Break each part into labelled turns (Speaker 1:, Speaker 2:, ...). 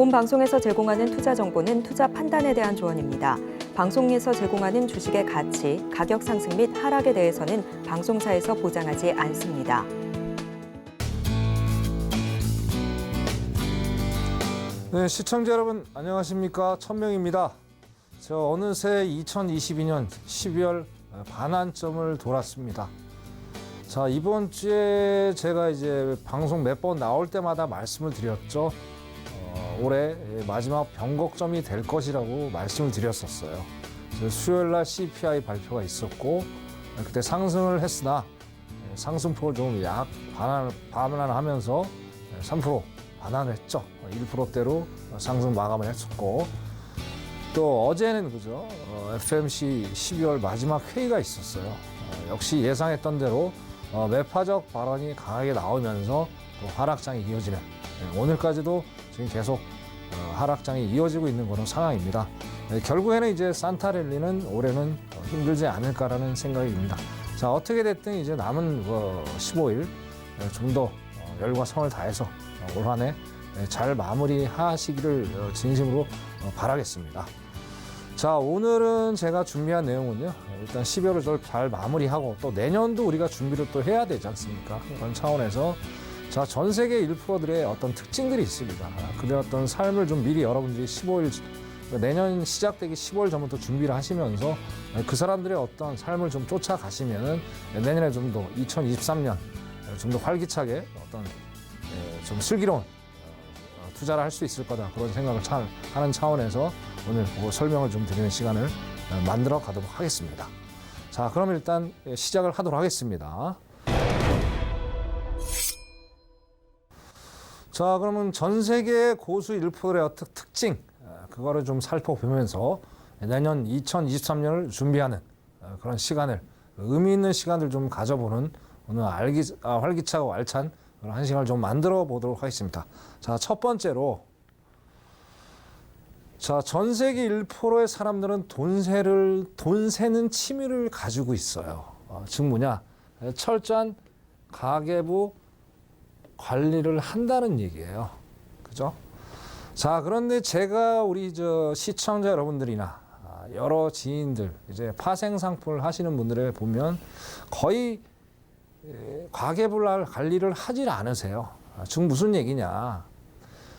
Speaker 1: 본 방송에서 제공하는 투자 정보는 투자 판단에 대한 조언입니다. 방송에서 제공하는 주식의 가치, 가격 상승 및 하락에 대해서는 방송사에서 보장하지 않습니다.
Speaker 2: 네, 시청자 여러분 안녕하십니까? 천명입니다. 저 어느새 2022년 12월 반환점을 돌았습니다. 자, 이번 주에 제가 이제 방송 몇 번 나올 때마다 말씀을 드렸죠. 올해 마지막 변곡점이 될 것이라고 말씀을 드렸었어요. 수요일 날 CPI 발표가 있었고 그때 상승을 했으나 상승폭을 좀 약 반환하면서 3% 반환을 했죠. 1%대로 상승 마감을 했었고, 또 어제는 그죠, FMC 12월 마지막 회의가 있었어요. 역시 예상했던 대로 매파적 발언이 강하게 나오면서 또 하락장이 이어지는, 오늘까지도 지금 계속 하락장이 이어지고 있는 그런 상황입니다. 결국에는 이제 산타랠리는 올해는 힘들지 않을까라는 생각입니다. 자, 어떻게 됐든 이제 남은 15일 좀 더 열과 성을 다해서 올 한 해 잘 마무리하시기를 진심으로 바라겠습니다. 자, 오늘은 제가 준비한 내용은요, 일단 12월을 잘 마무리하고 또 내년도 우리가 준비를 또 해야 되지 않습니까? 그런 차원에서 자, 전 세계 1%들의 어떤 특징들이 있습니다. 그들의 어떤 삶을 좀 미리 여러분들이 15일, 내년 시작되기 15일 전부터 준비를 하시면서 그 사람들의 어떤 삶을 좀 쫓아가시면은 내년에 좀 더 2023년 좀 더 활기차게 어떤 좀 슬기로운 투자를 할 수 있을 거다, 그런 생각을 하는 차원에서 오늘 설명을 좀 드리는 시간을 만들어 가도록 하겠습니다. 자, 그럼 일단 시작을 하도록 하겠습니다. 자, 그러면 전 세계 고수 1%의 어떤 특징, 그거를 좀 살펴보면서 내년 2023년을 준비하는 그런 시간을, 의미 있는 시간을 좀 가져보는 오늘 활기차고 알찬 그런 한 시간을 좀 만들어 보도록 하겠습니다. 자, 첫 번째로, 자, 전 세계 1%의 사람들은 돈 세는 취미를 가지고 있어요. 즉 뭐냐, 철저한 가계부 관리를 한다는 얘기예요. 그죠? 자, 그런데 제가 우리 시청자 여러분들이나 여러 지인들, 이제 파생 상품을 하시는 분들에 보면 거의 가계부 관리를 하질 않으세요. 즉 무슨 얘기냐?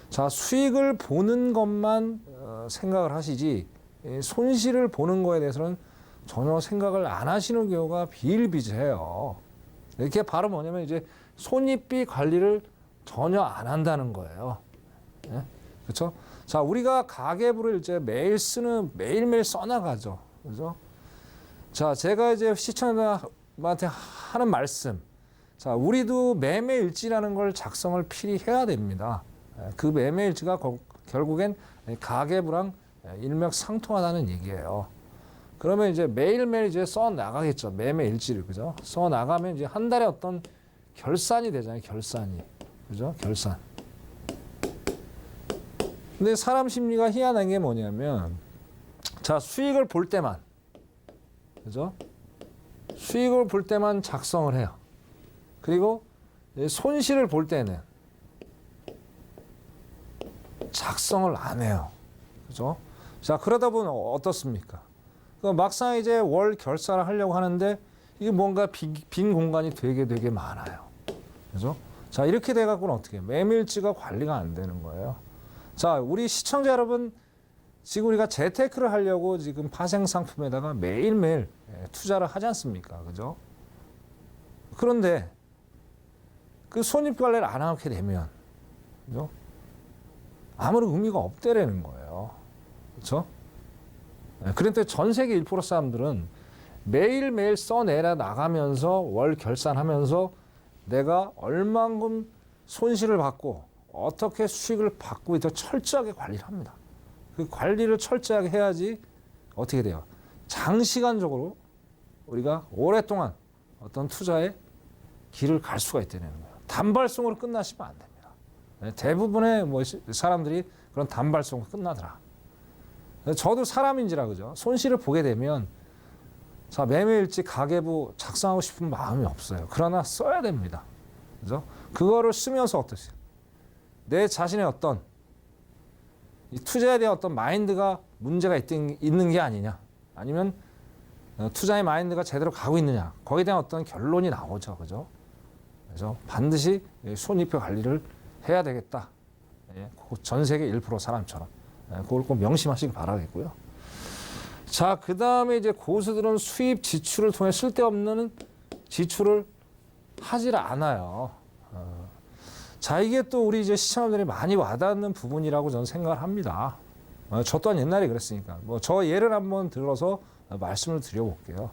Speaker 2: 자, 수익을 보는 것만 생각을 하시지 손실을 보는 거에 대해서는 전혀 생각을 안 하시는 경우가 비일비재해요. 이렇게 바로 뭐냐면 이제 손익비 관리를 전혀 안 한다는 거예요. 네? 그렇죠? 자, 우리가 가계부를 이제 매일매일 써나가죠. 그죠? 자, 제가 이제 시청자한테 하는 말씀. 자, 우리도 매매일지라는 걸 작성을 필히 해야 됩니다. 그 매매일지가 결국엔 가계부랑 일맥상통하다는 얘기예요. 그러면 이제 매일매일 이제 써 나가겠죠. 매매일지를. 그죠? 써 나가면 이제 한 달에 어떤 결산이 되잖아요. 결산이. 그죠? 결산. 근데 사람 심리가 희한한 게 뭐냐면, 자, 수익을 볼 때만, 그죠? 수익을 볼 때만 작성을 해요. 그리고 손실을 볼 때는 작성을 안 해요. 그죠? 자, 그러다 보면 어떻습니까? 막상 이제 월 결산을 하려고 하는데 이게 뭔가 빈 공간이 되게 많아요. 그죠? 자, 이렇게 돼갖고는 어떻게 해요? 매매일지가 관리가 안 되는 거예요. 자, 우리 시청자 여러분, 지금 우리가 재테크를 하려고 지금 파생 상품에다가 매일매일 투자를 하지 않습니까? 그죠? 그런데 그 손익 관리를 안 하게 되면, 그죠? 아무런 의미가 없다라는 거예요. 그렇죠? 그런데 전 세계 1% 사람들은 매일매일 써내려 나가면서 월 결산하면서 내가 얼만큼 손실을 받고 어떻게 수익을 받고 있다 철저하게 관리를 합니다. 그 관리를 철저하게 해야지 어떻게 돼요? 장시간적으로 우리가 오랫동안 어떤 투자의 길을 갈 수가 있다는 거예요. 단발성으로 끝나시면 안 됩니다. 대부분의 사람들이 그런 단발성으로 끝나더라. 저도 사람인지라 그죠? 손실을 보게 되면 자, 매매일지 가계부 작성하고 싶은 마음이 없어요. 그러나 써야 됩니다. 그죠? 그거를 쓰면서 어떠세요? 내 자신의 어떤 이 투자에 대한 어떤 마인드가 문제가 있는 게 아니냐, 아니면 투자의 마인드가 제대로 가고 있느냐, 거기에 대한 어떤 결론이 나오죠, 그죠? 그래서 반드시 손익표 관리를 해야 되겠다. 예, 전 세계 1% 사람처럼 그걸 꼭 명심하시기 바라겠고요. 자, 그 다음에 이제 고수들은 수입 지출을 통해 쓸데없는 지출을 하질 않아요. 자, 이게 또 우리 이제 시청자들이 많이 와닿는 부분이라고 저는 생각을 합니다. 저 또한 옛날에 그랬으니까. 뭐 저 예를 한번 들어서 말씀을 드려볼게요.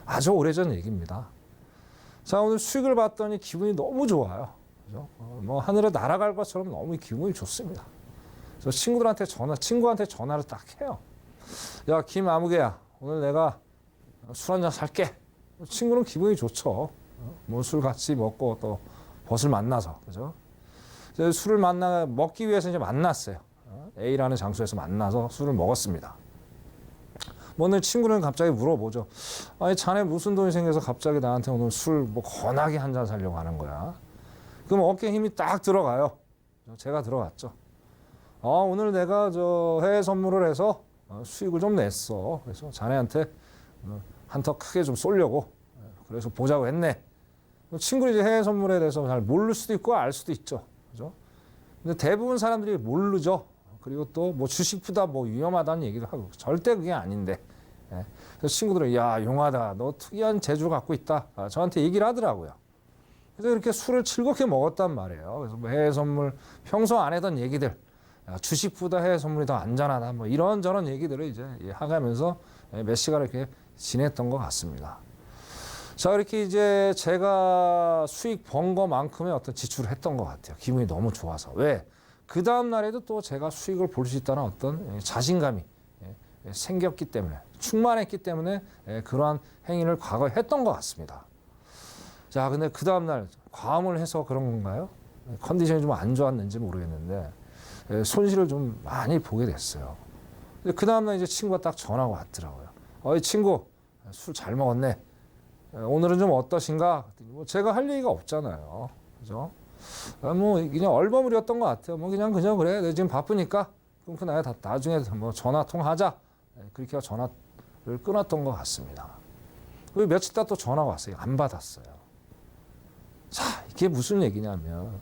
Speaker 2: 아주 오래전 얘기입니다. 자, 오늘 수익을 봤더니 기분이 너무 좋아요. 그죠? 뭐 하늘에 날아갈 것처럼 너무 기분이 좋습니다. 그래서 친구한테 전화를 딱 해요. 야, 김아무개야, 오늘 내가 술 한잔 살게. 친구는 기분이 좋죠. 뭐 술 같이 먹고 또 벗을 만나서, 그죠? 술을 먹기 위해서 이제 만났어요. A라는 장소에서 만나서 술을 먹었습니다. 오늘 친구는 갑자기 물어보죠. 아니, 자네 무슨 돈이 생겨서 갑자기 나한테 오늘 술 뭐 거나게 한 잔 사려고 하는 거야? 그럼 어깨에 힘이 딱 들어가요. 제가 들어갔죠. 오늘 내가 해외 선물을 해서 수익을 좀 냈어. 그래서 자네한테 한턱 크게 좀 쏘려고. 그래서 보자고 했네. 친구는 이제 해외 선물에 대해서 잘 모를 수도 있고 알 수도 있죠. 그죠? 근데 대부분 사람들이 모르죠. 그리고 또 뭐 주식보다 뭐 위험하다는 얘기도 하고 절대 그게 아닌데. 그래서 친구들은 야, 용하다. 너 특이한 재주를 갖고 있다. 저한테 얘기를 하더라고요. 그래서 이렇게 술을 즐겁게 먹었단 말이에요. 그래서 뭐 해외 선물 평소 안 하던 얘기들, 주식보다 해외 선물이 더 안전하다. 뭐 이런저런 얘기들을 이제 하가면서 몇 시간을 이렇게 지냈던 것 같습니다. 자, 이렇게 이제 제가 수익 번 것만큼의 어떤 지출을 했던 것 같아요. 기분이 너무 좋아서. 왜? 그 다음 날에도 또 제가 수익을 볼 수 있다는 어떤 자신감이 생겼기 때문에, 충만했기 때문에 그러한 행위를 과거에 했던 것 같습니다. 자, 근데 그 다음 날 과음을 해서 그런 건가요? 컨디션이 좀 안 좋았는지 모르겠는데 손실을 좀 많이 보게 됐어요. 그 다음 날 이제 친구가 딱 전화가 왔더라고요. 어이 친구, 술 잘 먹었네. 오늘은 좀 어떠신가? 뭐 제가 할 얘기가 없잖아요. 그죠? 뭐 그냥 얼버무렸던 것 같아요. 뭐 그냥 그래. 내가 지금 바쁘니까 그럼 그 나중에 뭐 전화 통화하자. 그렇게 전화를 끊었던 것 같습니다. 그리고 며칠 있다 또 전화가 왔어요. 안 받았어요. 자, 이게 무슨 얘기냐면,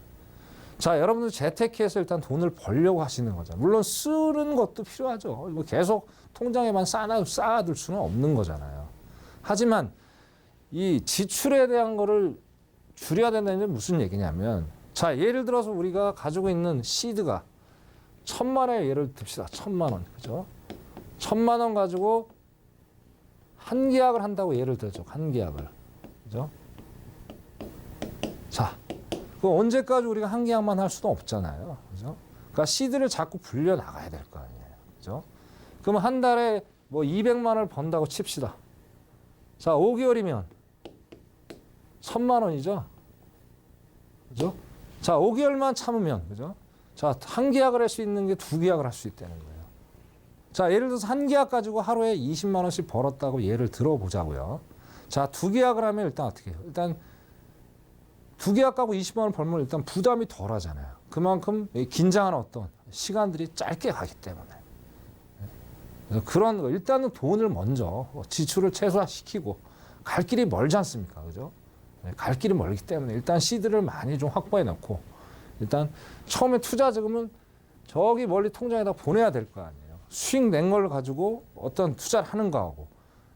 Speaker 2: 자, 여러분들 재테크해서 일단 돈을 벌려고 하시는 거죠. 물론 쓰는 것도 필요하죠. 뭐 계속 통장에만 쌓아둘 수는 없는 거잖아요. 하지만 이 지출에 대한 거를 줄여야 된다는 게 무슨 얘기냐면, 자, 예를 들어서 우리가 가지고 있는 시드가 1,000만 원의 예를 듭시다. 1,000만 원. 그죠? 1,000만 원 가지고 한 계약을 한다고 예를 들죠. 한 계약을. 그죠? 자, 그 언제까지 우리가 한 계약만 할 수도 없잖아요. 그죠? 그러니까 시드를 자꾸 불려 나가야 될 거 아니에요. 그죠? 그럼 한 달에 뭐 200만 원을 번다고 칩시다. 자, 5개월이면 1,000만 원이죠. 그죠? 자, 5개월만 참으면, 그죠? 자, 한 계약을 할 수 있는 게 2계약을 할 수 있다는 거예요. 자, 예를 들어서 한 계약 가지고 하루에 20만 원씩 벌었다고 예를 들어보자고요. 자, 2계약을 하면 일단 어떻게 해요? 일단 2계약 가고 20만 원 벌면 일단 부담이 덜 하잖아요. 그만큼 긴장하는 어떤 시간들이 짧게 가기 때문에. 그래서 그런 거, 일단은 돈을 먼저 지출을 최소화시키고 갈 길이 멀지 않습니까? 그죠? 갈 길이 멀기 때문에 일단 시드를 많이 좀 확보해 놓고, 일단 처음에 투자 자금은 저기 멀리 통장에다 보내야 될 거 아니에요. 수익 낸 걸 가지고 어떤 투자를 하는 거하고,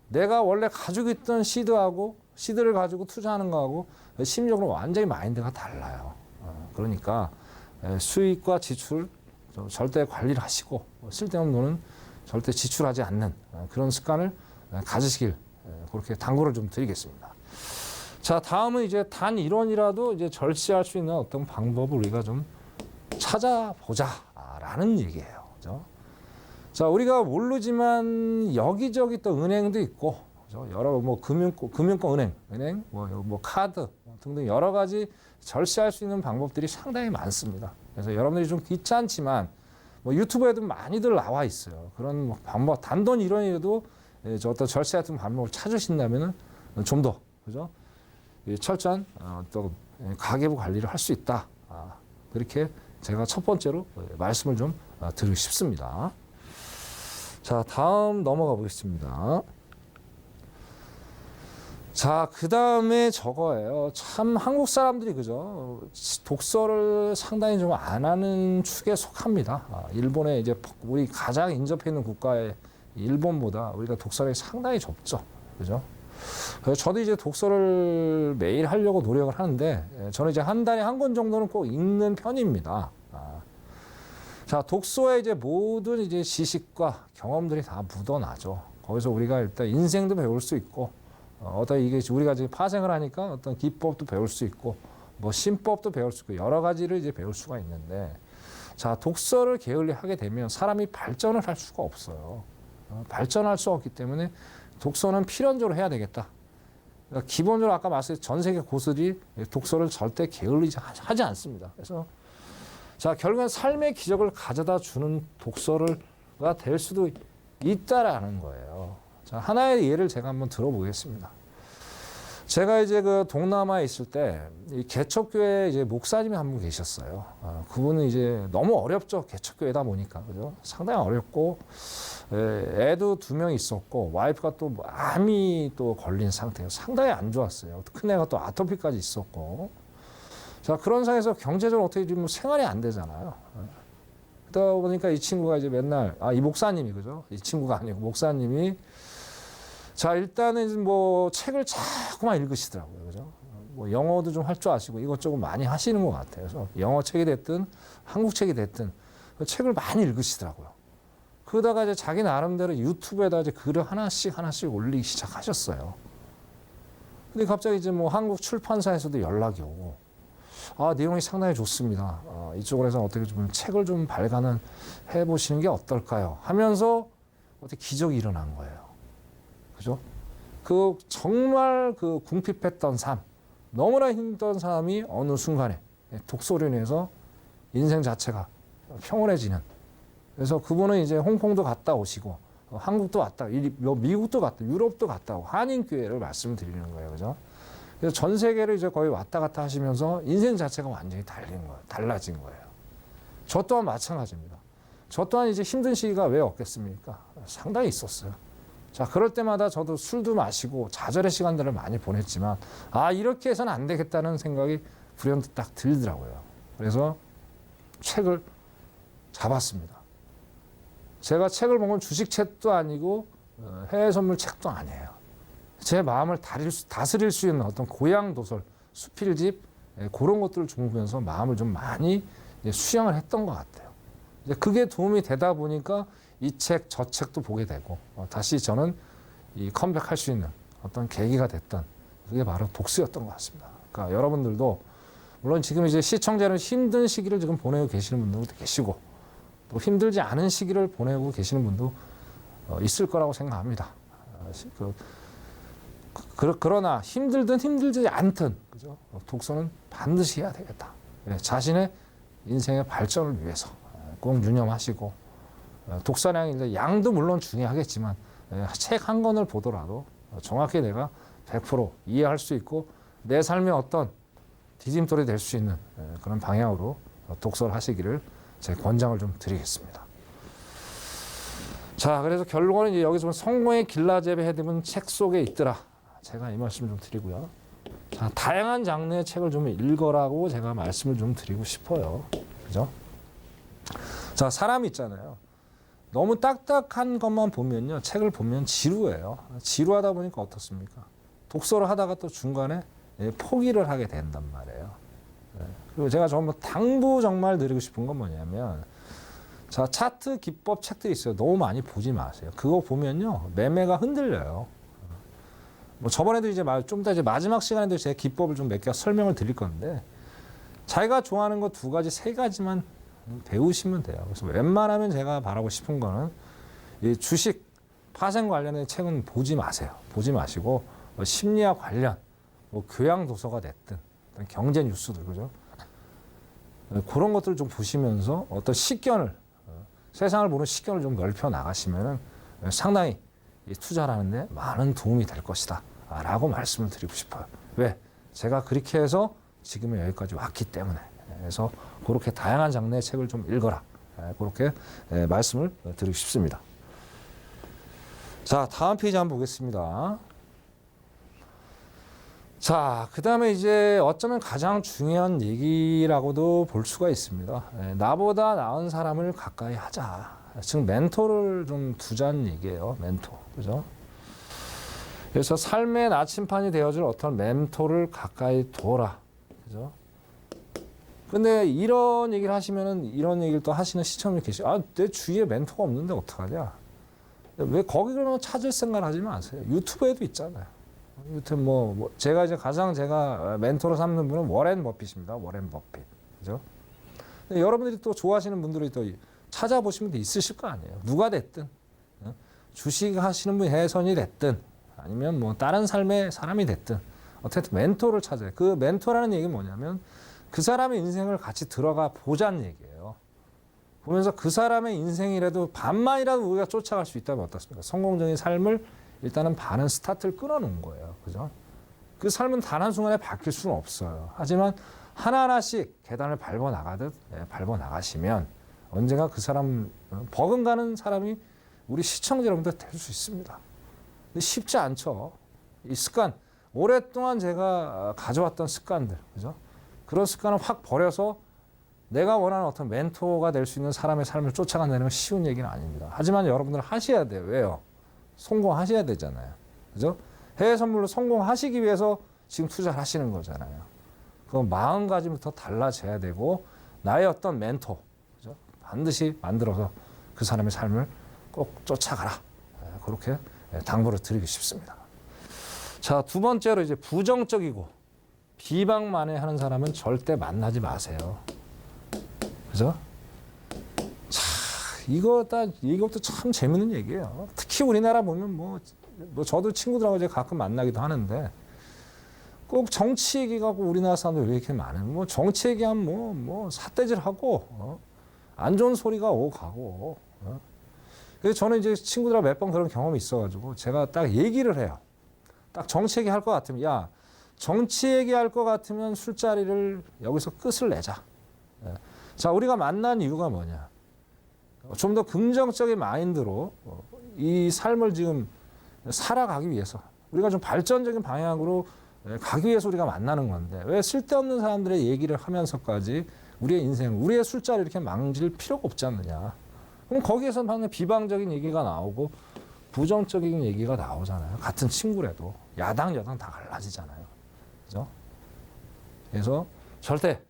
Speaker 2: 내가 원래 가지고 있던 시드를 가지고 투자하는 거하고 심리적으로 완전히 마인드가 달라요. 그러니까 수익과 지출 절대 관리를 하시고, 쓸데없는 돈은 절대 지출하지 않는 그런 습관을 가지시길 그렇게 당부를 좀 드리겠습니다. 자, 다음은 이제 단 1원이라도 이제 절세할 수 있는 어떤 방법을 우리가 좀 찾아보자라는 얘기예요. 그죠? 자, 우리가 모르지만 여기저기 또 은행도 있고, 그죠? 여러 뭐 금융권 은행, 뭐 카드 등등 여러 가지 절세할 수 있는 방법들이 상당히 많습니다. 그래서 여러분들이 좀 귀찮지만 뭐 유튜브에도 많이들 나와 있어요. 그런 방법, 단돈 1원이라도 저 어떤 절세 같은 방법을 찾으신다면은 좀 더, 그죠? 철저한 또 가계부 관리를 할 수 있다. 그렇게 제가 첫 번째로 말씀을 좀 드리고 싶습니다. 자, 다음 넘어가 보겠습니다. 자, 그 다음에 저거예요. 참 한국 사람들이 그죠? 독서를 상당히 좀 안 하는 축에 속합니다. 일본에 이제 우리 가장 인접해 있는 국가의 일본보다 우리가 독서량이 상당히 적죠. 그죠? 그래서 저도 이제 독서를 매일 하려고 노력을 하는데 저는 이제 한 달에 한 권 정도는 꼭 읽는 편입니다. 자, 독서에 이제 모든 이제 지식과 경험들이 다 묻어나죠. 거기서 우리가 일단 인생도 배울 수 있고 어떤 이게 우리가 지금 파생을 하니까 어떤 기법도 배울 수 있고 뭐 신법도 배울 수 있고 여러 가지를 이제 배울 수가 있는데 자, 독서를 게을리하게 되면 사람이 발전을 할 수가 없어요. 발전할 수 없기 때문에 독서는 필연적으로 해야 되겠다. 그러니까 기본적으로 아까 말씀드린 전 세계 고수들이 독서를 절대 게을리지 하지 않습니다. 그래서 자, 결국엔 삶의 기적을 가져다 주는 독서가 될 수도 있다라는 거예요. 자, 하나의 예를 제가 한번 들어보겠습니다. 제가 이제 그 동남아에 있을 때 이 개척교회 이제 목사님이 한 분 계셨어요. 그분은 이제 너무 어렵죠. 개척교회다 보니까 그죠? 상당히 어렵고 애도 2명 있었고 와이프가 또 암이 또 걸린 상태예요. 상당히 안 좋았어요. 큰 애가 또 아토피까지 있었고. 자, 그런 상황에서 경제적으로 어떻게 좀 생활이 안 되잖아요. 그러다 보니까 이 친구가 이제 맨날 이 목사님이 그죠? 이 친구가 아니고 목사님이 자, 일단은 뭐 책을 자꾸만 읽으시더라고요. 그죠? 뭐 영어도 좀 할 줄 아시고 이것저것 많이 하시는 것 같아요. 그래서 영어 책이 됐든 한국 책이 됐든 책을 많이 읽으시더라고요. 그러다가 이제 자기 나름대로 유튜브에다 이제 글을 하나씩 올리기 시작하셨어요. 근데 갑자기 이제 뭐 한국 출판사에서도 연락이 오고 내용이 상당히 좋습니다. 이쪽으로 해서 어떻게 좀 책을 좀 발간을 해보시는 게 어떨까요? 하면서 어떻게 기적이 일어난 거예요. 그죠? 그 정말 그 궁핍했던 삶, 너무나 힘든 삶이 어느 순간에 독서로 인해서 인생 자체가 평온해지는. 그래서 그분은 이제 홍콩도 갔다 오시고 한국도 왔다, 미국도 갔다, 유럽도 갔다 오고 한인교회를 말씀을 드리는 거예요. 그죠? 그래서 전 세계를 이제 거의 왔다 갔다 하시면서 인생 자체가 완전히 달라진 거예요. 저 또한 마찬가지입니다. 저 또한 이제 힘든 시기가 왜 없겠습니까? 상당히 있었어요. 자, 그럴 때마다 저도 술도 마시고 좌절의 시간들을 많이 보냈지만 이렇게 해서는 안 되겠다는 생각이 불현듯 딱 들더라고요. 그래서 책을 잡았습니다. 제가 책을 본 건 주식책도 아니고 해외 선물 책도 아니에요. 제 마음을 다스릴 수 있는 어떤 고향 도설, 수필집 그런 것들을 주무면서 마음을 좀 많이 수양을 했던 것 같아요. 이제 그게 도움이 되다 보니까 이 책, 저 책도 보게 되고 다시 저는 이 컴백할 수 있는 어떤 계기가 됐던 그게 바로 독서였던 것 같습니다. 그러니까 여러분들도 물론 지금 이제 시청자는 힘든 시기를 지금 보내고 계시는 분들도 계시고 또 힘들지 않은 시기를 보내고 계시는 분도 있을 거라고 생각합니다. 그러나 힘들든 힘들지 않든 그죠? 독서는 반드시 해야 되겠다. 자신의 인생의 발전을 위해서 꼭 유념하시고 독서량이 이제 양도 물론 중요하겠지만 책 한 권을 보더라도 정확히 내가 100% 이해할 수 있고 내 삶의 어떤 디딤돌이 될 수 있는 그런 방향으로 독서를 하시기를 제 권장을 좀 드리겠습니다. 자, 그래서 결론은 이제 여기서 성공의 길라잡이 해드면 책 속에 있더라. 제가 이 말씀 좀 드리고요. 자, 다양한 장르의 책을 좀 읽어라고 제가 말씀을 좀 드리고 싶어요. 그죠? 자, 사람이 있잖아요. 너무 딱딱한 것만 보면요. 책을 보면 지루해요. 지루하다 보니까 어떻습니까? 독서를 하다가 또 중간에 포기를 하게 된단 말이에요. 그리고 제가 정말 당부 정말 드리고 싶은 건 뭐냐면 자, 차트 기법 책들이 있어요. 너무 많이 보지 마세요. 그거 보면요. 매매가 흔들려요. 뭐 저번에도 이제 좀 더 이제 마지막 시간에도 제 기법을 좀 몇 개 설명을 드릴 건데 자기가 좋아하는 거 2가지, 3가지만 배우시면 돼요. 그래서 웬만하면 제가 바라고 싶은 거는 이 주식 파생 관련된 책은 보지 마세요. 보지 마시고 뭐 심리학 관련, 뭐 교양 도서가 됐든 경제 뉴스들 그죠? 그런 것들을 좀 보시면서 어떤 식견을 세상을 보는 식견을 좀 넓혀 나가시면은 상당히 투자를 하는데 많은 도움이 될 것이다. 라고 말씀을 드리고 싶어요. 왜? 제가 그렇게 해서 지금은 여기까지 왔기 때문에. 그래서 그렇게 다양한 장르의 책을 좀 읽어라. 그렇게 말씀을 드리고 싶습니다. 자, 다음 페이지 한번 보겠습니다. 자, 그 다음에 이제 어쩌면 가장 중요한 얘기라고도 볼 수가 있습니다. 나보다 나은 사람을 가까이 하자. 즉, 멘토를 좀 두자는 얘기예요. 멘토. 그죠? 그래서 삶의 나침판이 되어줄 어떤 멘토를 가까이 둬라. 그죠? 근데 이런 얘기를 하시면은 이런 얘기를 또 하시는 시청률 계시죠. 아, 내 주위에 멘토가 없는데 어떡하냐. 왜 거기 그러면 찾을 생각을 하지 마세요. 유튜브에도 있잖아요. 유튜브 제가 이제 가장 제가 멘토로 삼는 분은 워렌 버핏입니다. 워렌 버핏. 그죠? 근데 여러분들이 또 좋아하시는 분들이 또 찾아보시면 있으실 거 아니에요. 누가 됐든. 주식 하시는 분이 혜선이 됐든 아니면 뭐 다른 삶의 사람이 됐든 어쨌든 멘토를 찾아요. 그 멘토라는 얘기는 뭐냐면 그 사람의 인생을 같이 들어가 보자는 얘기예요. 보면서 그 사람의 인생이라도 반만이라도 우리가 쫓아갈 수 있다면 어떻습니까? 성공적인 삶을 일단은 반은 스타트를 끊어놓은 거예요. 그죠? 그 삶은 단 한순간에 바뀔 수는 없어요. 하지만 하나하나씩 계단을 밟아 나가듯 밟아 나가시면 언젠가 그 사람 버금가는 사람이 우리 시청자 여러분들 될 수 있습니다. 근데 쉽지 않죠. 이 습관 오랫동안 제가 가져왔던 습관들, 그죠? 그런 습관을 확 버려서 내가 원하는 어떤 멘토가 될 수 있는 사람의 삶을 쫓아간다는 건 쉬운 얘기는 아닙니다. 하지만 여러분들은 하셔야 돼요. 왜요? 성공하셔야 되잖아요. 그죠? 해외 선물로 성공하시기 위해서 지금 투자를 하시는 거잖아요. 그 마음가짐부터 달라져야 되고 나의 어떤 멘토, 그죠? 반드시 만들어서 그 사람의 삶을 꼭 쫓아가라. 그렇게 당부를 드리고 싶습니다. 자, 두 번째로 이제 부정적이고 비방만을 하는 사람은 절대 만나지 마세요. 그죠? 자, 이것도 참 재밌는 얘기예요. 특히 우리나라 보면 뭐 저도 친구들하고 이제 가끔 만나기도 하는데 꼭 정치 얘기 갖고 우리나라 사람들 왜 이렇게 많은? 뭐 정치 얘기하면 뭐 삿대질하고 안 좋은 소리가 오고 가고. 그래서 저는 이제 친구들하고 몇 번 그런 경험이 있어가지고 제가 딱 얘기를 해요. 딱 정치 얘기할 것 같으면 야, 정치 얘기할 것 같으면 술자리를 여기서 끝을 내자. 자, 우리가 만난 이유가 뭐냐? 좀 더 긍정적인 마인드로 이 삶을 지금 살아가기 위해서 우리가 좀 발전적인 방향으로 가기 위해서 우리가 만나는 건데 왜 쓸데없는 사람들의 얘기를 하면서까지 우리의 인생, 우리의 술자리를 이렇게 망칠 필요가 없지 않느냐. 그럼 거기에서 방금 비방적인 얘기가 나오고 부정적인 얘기가 나오잖아요. 같은 친구라도 야당, 여당 다 갈라지잖아요. 그죠? 그래서 절대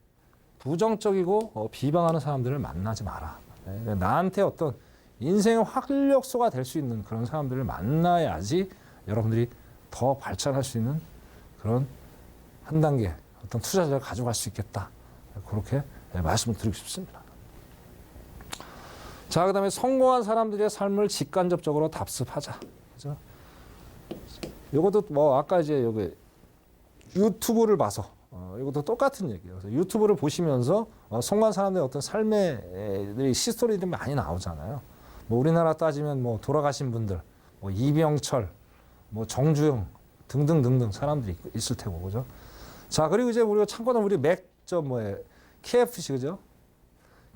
Speaker 2: 부정적이고 비방하는 사람들을 만나지 마라. 나한테 어떤 인생의 활력소가 될 수 있는 그런 사람들을 만나야지 여러분들이 더 발전할 수 있는 그런 한 단계 어떤 투자자를 가져갈 수 있겠다. 그렇게 말씀을 드리고 싶습니다. 자, 그 다음에 성공한 사람들의 삶을 직간접적으로 답습하자. 그죠? 이것도 아까 이제 여기 유튜브를 봐서 이것도 똑같은 얘기예요. 그래서 유튜브를 보시면서 성공한 사람들의 어떤 삶의 시스토리들이 많이 나오잖아요. 뭐 우리나라 따지면 뭐 돌아가신 분들, 뭐 이병철, 뭐 정주영 등등등등 사람들이 있을 테고, 그죠? 자, 그리고 이제 우리가 참고로 우리 KFC, 그죠?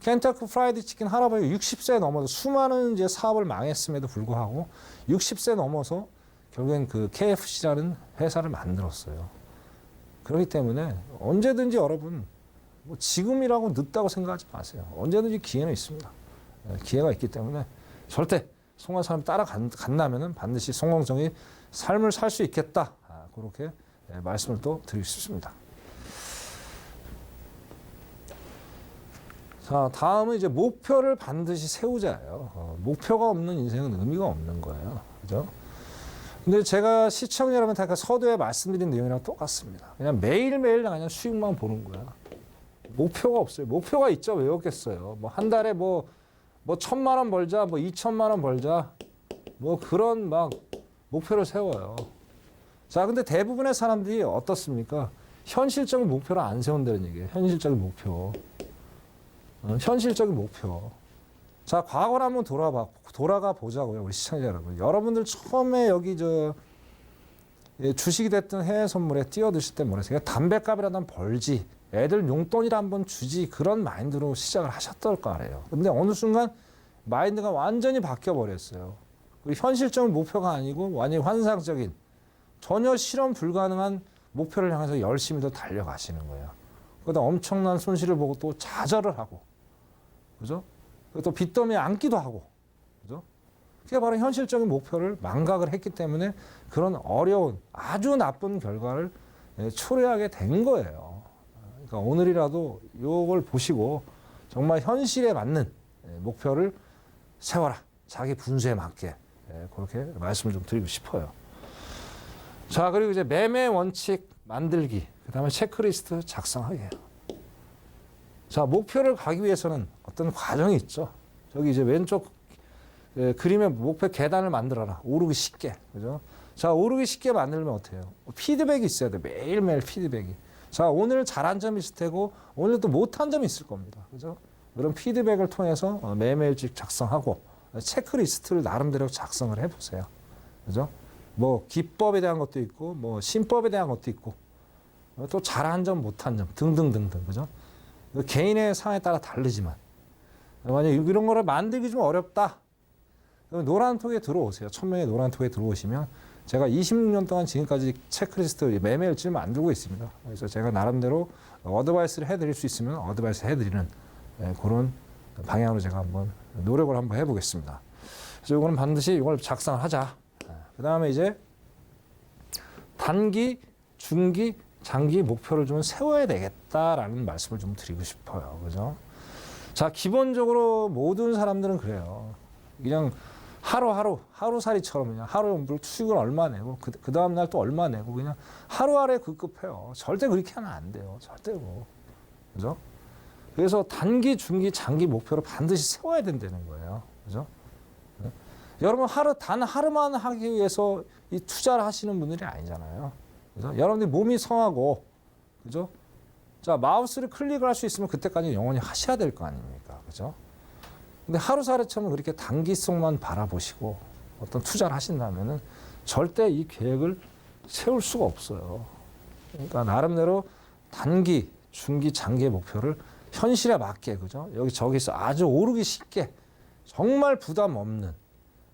Speaker 2: 켄터키 프라이드 치킨 할아버지 60세 넘어서 수많은 이제 사업을 망했음에도 불구하고 60세 넘어서 결국엔 그 KFC라는 회사를 만들었어요. 그렇기 때문에 언제든지 여러분 뭐 지금이라고 늦다고 생각하지 마세요. 언제든지 기회는 있습니다. 기회가 있기 때문에 절대 성공한 사람 따라간다면 반드시 성공적인 삶을 살 수 있겠다. 그렇게 말씀을 또 드리고 싶습니다. 자, 다음은 이제 목표를 반드시 세우자예요. 목표가 없는 인생은 의미가 없는 거예요. 그죠? 근데 제가 시청자 여러분한테 서두에 말씀드린 내용이랑 똑같습니다. 그냥 매일매일 그냥 수익만 보는 거야. 목표가 없어요. 목표가 있죠. 왜 없겠어요. 뭐 한 달에 뭐 1,000만 원 벌자, 뭐 2,000만 원 벌자, 뭐 그런 막 목표를 세워요. 자, 근데 대부분의 사람들이 어떻습니까? 현실적인 목표를 안 세운다는 얘기예요. 현실적인 목표. 현실적인 목표. 자, 과거를 한번 돌아가 보자고요, 우리 시청자 여러분. 여러분들 처음에 여기 주식이 됐든 해외 선물에 뛰어드실 때 뭐랬어요? 담배값이라도 벌지. 애들 용돈이라 한번 주지 그런 마인드로 시작을 하셨던 거 아니에요. 근데 어느 순간 마인드가 완전히 바뀌어 버렸어요. 현실적인 목표가 아니고 완전히 환상적인 전혀 실현 불가능한 목표를 향해서 열심히 더 달려가시는 거예요. 그러다 엄청난 손실을 보고 또 좌절을 하고, 그죠? 또 빚더미에 앉기도 하고, 그죠? 그게 바로 현실적인 목표를 망각을 했기 때문에 그런 어려운 아주 나쁜 결과를 초래하게 된 거예요. 그러니까 오늘이라도 이걸 보시고 정말 현실에 맞는 목표를 세워라. 자기 분수에 맞게. 그렇게 말씀을 좀 드리고 싶어요. 자, 그리고 이제 매매 원칙 만들기. 그 다음에 체크리스트 작성하기. 자, 목표를 가기 위해서는 어떤 과정이 있죠. 저기 이제 왼쪽 그림의 목표 계단을 만들어라. 오르기 쉽게. 그죠? 자, 오르기 쉽게 만들면 어때요? 피드백이 있어야 돼. 매일매일 피드백이. 자, 오늘 잘한 점이 있을 테고, 오늘 또 못한 점이 있을 겁니다. 그죠? 그런 피드백을 통해서 매일매일 작성하고, 체크리스트를 나름대로 작성을 해보세요. 그죠? 뭐, 기법에 대한 것도 있고, 뭐, 신법에 대한 것도 있고, 또 잘한 점, 못한 점, 등등등등. 그죠? 개인의 상황에 따라 다르지만, 만약 이런 거를 만들기 좀 어렵다. 노란톡에 들어오세요. 1000명의 노란톡에 들어오시면 제가 26년 동안 지금까지 체크리스트 매일매일 만들고 있습니다. 그래서 제가 나름대로 어드바이스를 해드릴 수 있으면 어드바이스 해드리는 그런 방향으로 제가 한번 노력을 한번 해보겠습니다. 그래서 이거는 반드시 이걸 작성을 하자. 그 다음에 이제 단기, 중기, 장기 목표를 좀 세워야 되겠다라는 말씀을 좀 드리고 싶어요. 그죠? 자, 기본적으로 모든 사람들은 그래요. 그냥 하루살이처럼 그냥 하루 수익을 얼마 내고 그 다음 날 또 얼마 내고 그냥 하루아래 급급해요. 절대 그렇게 하면 안 돼요. 절대로. 그죠? 그래서 단기, 중기, 장기 목표를 반드시 세워야 된다는 거예요. 그죠? 네? 여러분 단 하루만 하기 위해서 이 투자를 하시는 분들이 아니잖아요. 그죠? 여러분들이 몸이 성하고, 그죠? 자, 마우스를 클릭을 할 수 있으면 그때까지 영원히 하셔야 될 거 아닙니까? 그죠? 근데 하루살이처럼 그렇게 단기성만 바라보시고 어떤 투자를 하신다면은 절대 이 계획을 세울 수가 없어요. 그러니까 나름대로 단기, 중기, 장기의 목표를 현실에 맞게, 그죠? 저기서 아주 오르기 쉽게 정말 부담 없는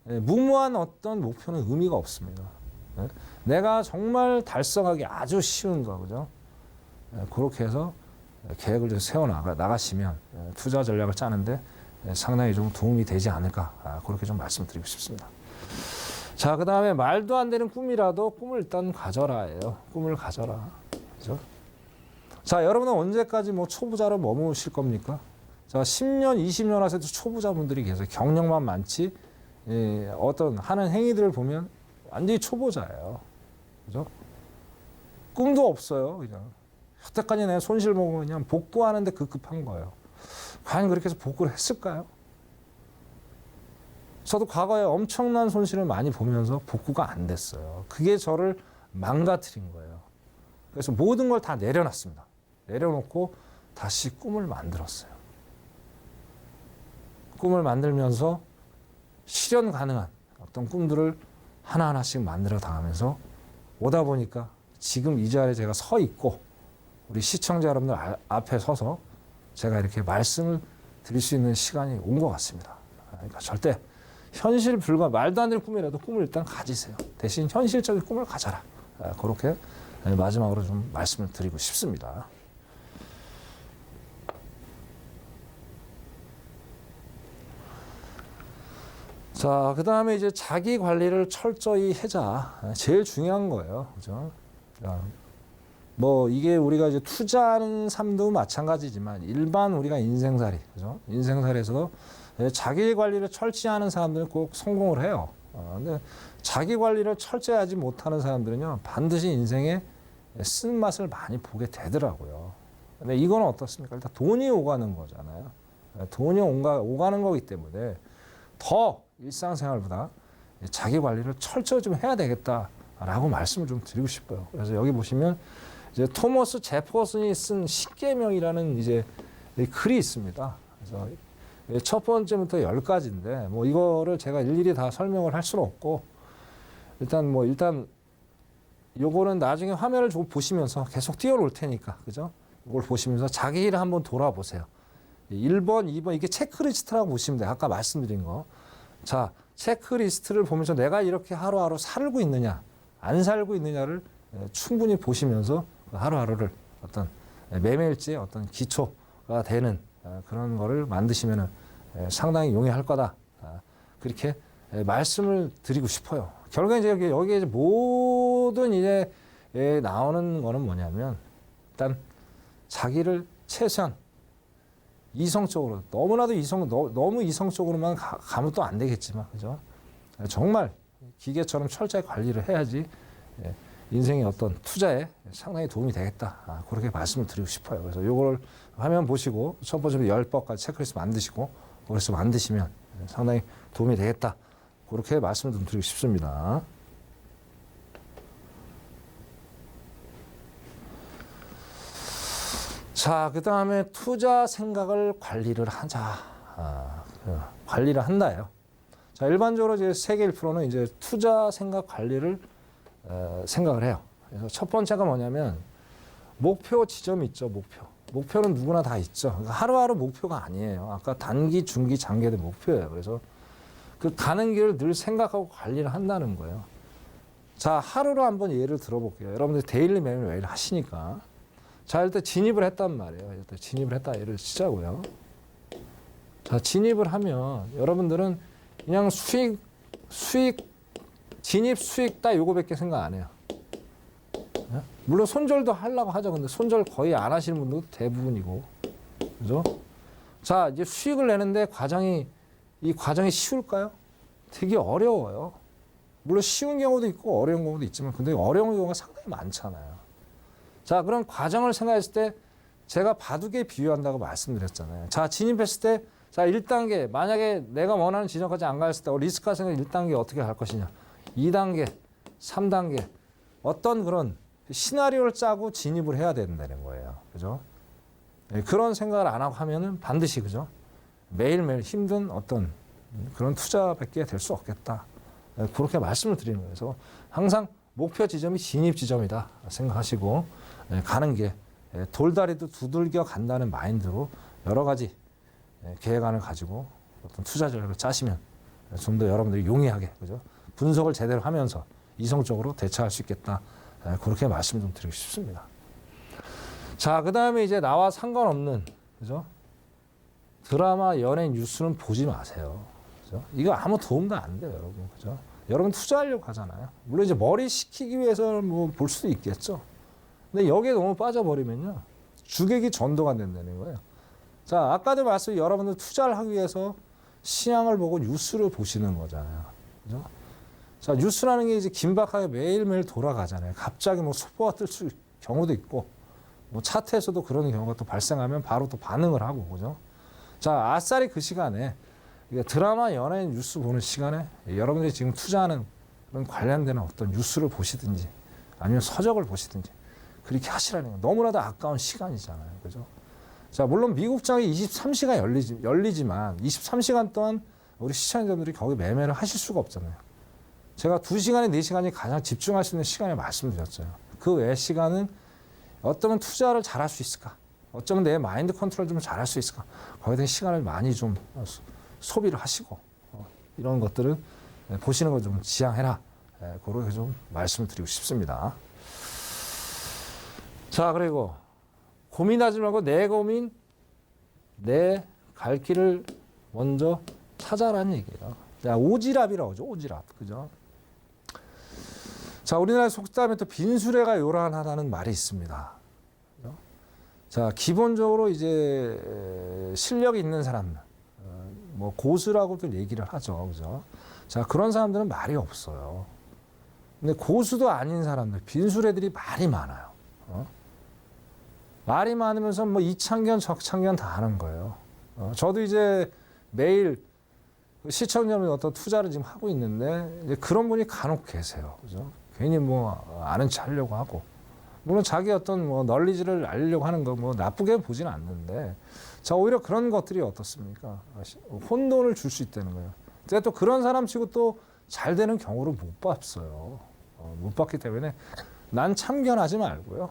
Speaker 2: 무모한 어떤 목표는 의미가 없습니다. 내가 정말 달성하기 아주 쉬운 거, 그죠? 그렇게 해서 계획을 좀 세워 나가시면 투자 전략을 짜는데 상당히 좀 도움이 되지 않을까, 그렇게 좀 말씀드리고 싶습니다. 자, 그 다음에 말도 안 되는 꿈이라도 꿈을 일단 가져라예요. 꿈을 가져라. 그죠? 자, 여러분은 언제까지 뭐 초보자로 머무실 겁니까? 자, 10년, 20년 하셔도 초보자분들이 계세요. 경력만 많지, 어떤 하는 행위들을 보면 완전히 초보자예요. 그죠? 꿈도 없어요. 그냥. 여태까지 내가 손실 보고 그냥 복구하는데 급급한 거예요. 과연 그렇게 해서 복구를 했을까요? 저도 과거에 엄청난 손실을 많이 보면서 복구가 안 됐어요. 그게 저를 망가뜨린 거예요. 그래서 모든 걸 다 내려놨습니다. 내려놓고 다시 꿈을 만들었어요. 꿈을 만들면서 실현 가능한 어떤 꿈들을 하나하나씩 만들어 나가면서 오다 보니까 지금 이 자리에 제가 서 있고 우리 시청자 여러분들 앞에 서서 제가 이렇게 말씀을 드릴 수 있는 시간이 온 것 같습니다. 그러니까 절대 현실 불가 말도 안 되는 꿈이라도 꿈을 일단 가지세요. 대신 현실적인 꿈을 가져라. 그렇게 마지막으로 좀 말씀을 드리고 싶습니다. 자, 그 다음에 이제 자기 관리를 철저히 해자. 제일 중요한 거예요. 그죠? 뭐 이게 우리가 이제 투자하는 삶도 마찬가지지만 일반 우리가 인생살이, 그죠? 인생살이에서도 자기 관리를 철저히 하는 사람들은 꼭 성공을 해요. 근데 자기 관리를 철저히 하지 못하는 사람들은요, 반드시 인생에 쓴맛을 많이 보게 되더라고요. 근데 이건 어떻습니까? 일단 돈이 오가는 거잖아요. 돈이 오가는 거기 때문에 더 일상생활보다 자기 관리를 철저히 좀 해야 되겠다라고 말씀을 좀 드리고 싶어요. 그래서 여기 보시면 이제 토머스 제퍼슨이 쓴 십계명이라는 이제 글이 있습니다. 그래서 첫 번째부터 10가지인데 뭐 이거를 제가 일일이 다 설명을 할 수는 없고 일단 요거는 나중에 화면을 좀 보시면서 계속 띄워놓을 테니까, 그죠? 이걸 보시면서 자기 일을 한번 돌아보세요. 1번, 2번 이게 체크리스트라고 보시면 돼요. 아까 말씀드린 거. 자, 체크리스트를 보면서 내가 이렇게 하루하루 살고 있느냐, 안 살고 있느냐를 충분히 보시면서 하루하루를 어떤 매매일지의 어떤 기초가 되는 그런 거를 만드시면 상당히 용이할 거다. 그렇게 말씀을 드리고 싶어요. 결국에 이제 여기에 모든 이제 나오는 거는 뭐냐면 일단 자기를 최소한 이성적으로 너무나도 너무 이성적으로만 가면 또 안 되겠지만 그죠? 정말 기계처럼 철저히 관리를 해야지 인생의 어떤 투자에 상당히 도움이 되겠다. 그렇게 말씀을 드리고 싶어요. 그래서 이걸 화면 보시고 첫 번째로 10번까지 체크리스트 만드시고 그래서 만드시면 상당히 도움이 되겠다. 그렇게 말씀을 좀 드리고 싶습니다. 자, 그 다음에 투자 생각을 관리를 하자. 관리를 한다요. 자, 일반적으로 이제 세계 1%는 이제 투자 생각 관리를 생각을 해요. 그래서 첫 번째가 뭐냐면 목표 지점이 있죠. 목표는 누구나 다 있죠. 그러니까 하루하루 목표가 아니에요. 아까 단기, 중기, 장기의 목표예요. 그래서 그 가는 길을 늘 생각하고 관리를 한다는 거예요. 자, 하루로 한번 예를 들어볼게요. 여러분들 데일리 매일 하시니까. 자, 일단 진입을 했단 말이에요. 일단 진입을 했다 예를 치자고요. 자, 진입을 하면 여러분들은 그냥 수익 진입 수익 딱 요거밖에 생각 안 해요. 물론 손절도 하려고 하죠. 근데 손절 거의 안 하시는 분들도 대부분이고. 그죠? 자, 이제 수익을 내는데 이 과정이 쉬울까요? 되게 어려워요. 물론 쉬운 경우도 있고 어려운 경우도 있지만 근데 어려운 경우가 상당히 많잖아요. 자, 그런 과정을 생각했을 때 제가 바둑에 비유한다고 말씀드렸잖아요. 자, 진입했을 때 자, 1단계 만약에 내가 원하는 지점까지 안 갔을 때 리스크가 생겨 1단계 어떻게 갈 것이냐. 2단계, 3단계 어떤 그런 시나리오를 짜고 진입을 해야 된다는 거예요. 그죠? 그런 생각을 안 하고 하면은 반드시 그죠? 매일매일 힘든 어떤 그런 투자밖에 될 수 없겠다. 그렇게 말씀을 드리는 거예요. 그래서 항상 목표 지점이 진입 지점이다 생각하시고 가는 게 돌다리도 두들겨 간다는 마인드로 여러 가지 계획안을 가지고 어떤 투자 전략을 짜시면 좀 더 여러분들이 용이하게 그죠? 분석을 제대로 하면서 이성적으로 대처할 수 있겠다. 그렇게 말씀 좀 드리고 싶습니다. 자, 그 다음에 이제 나와 상관없는 그죠? 드라마, 연예, 뉴스는 보지 마세요. 그죠? 이거 아무 도움도 안 돼요, 여러분. 그죠? 여러분 투자하려고 하잖아요. 물론 이제 머리 식히기 위해서 뭐 볼 수도 있겠죠. 근데 여기에 너무 빠져버리면요. 주객이 전도가 된다는 거예요. 자, 아까도 말씀 여러분들 투자를 하기 위해서 시향을 보고 뉴스를 보시는 거잖아요. 그죠? 자, 뉴스라는 게 이제 긴박하게 매일매일 돌아가잖아요. 갑자기 뭐 속보가 뜰 경우도 있고, 뭐 차트에서도 그런 경우가 또 발생하면 바로 또 반응을 하고, 그죠? 자, 아싸리 그 시간에 드라마, 연예인 뉴스 보는 시간에 여러분들이 지금 투자하는 그런 관련되는 어떤 뉴스를 보시든지 아니면 서적을 보시든지 그렇게 하시라는 거예요. 너무나도 아까운 시간이잖아요. 그죠? 자, 물론 미국장이 23시간 열리지만 23시간 동안 우리 시청자분들이 거기 매매를 하실 수가 없잖아요. 제가 2시간에 4시간이 가장 집중할 수 있는 시간을 말씀드렸어요. 그 외 시간은 어쩌면 투자를 잘할 수 있을까? 어쩌면 내 마인드 컨트롤 좀 잘할 수 있을까? 거기에 대한 시간을 많이 좀 소비를 하시고 이런 것들은 보시는 걸 좀 지양해라. 그렇게 좀 말씀을 드리고 싶습니다. 자, 그리고 고민하지 말고 내 고민, 내 갈 길을 먼저 찾아라는 얘기예요. 자, 오지랖이라고 하죠. 오지랖. 그죠? 자, 우리나라 속담에 또 빈수레가 요란하다는 말이 있습니다. 그죠? 자, 기본적으로 이제 실력이 있는 사람, 뭐 고수라고도 얘기를 하죠. 그죠? 자, 그런 사람들은 말이 없어요. 근데 고수도 아닌 사람들, 빈수레들이 말이 많아요. 말이 많으면서 뭐 이창견, 적창견 다 하는 거예요. 저도 이제 매일 시청자분 어떤 투자를 지금 하고 있는데 이제 그런 분이 간혹 계세요. 그죠? 괜히 뭐 아는 체 하려고 하고. 물론 자기 어떤 뭐 널리지를 알려고 하는 거 뭐 나쁘게 보지는 않는데 자, 오히려 그런 것들이 어떻습니까? 혼돈을 줄 수 있다는 거예요. 제가 또 그런 사람 치고 또 잘 되는 경우를 못 봤어요. 못 봤기 때문에 난 참견하지 말고요.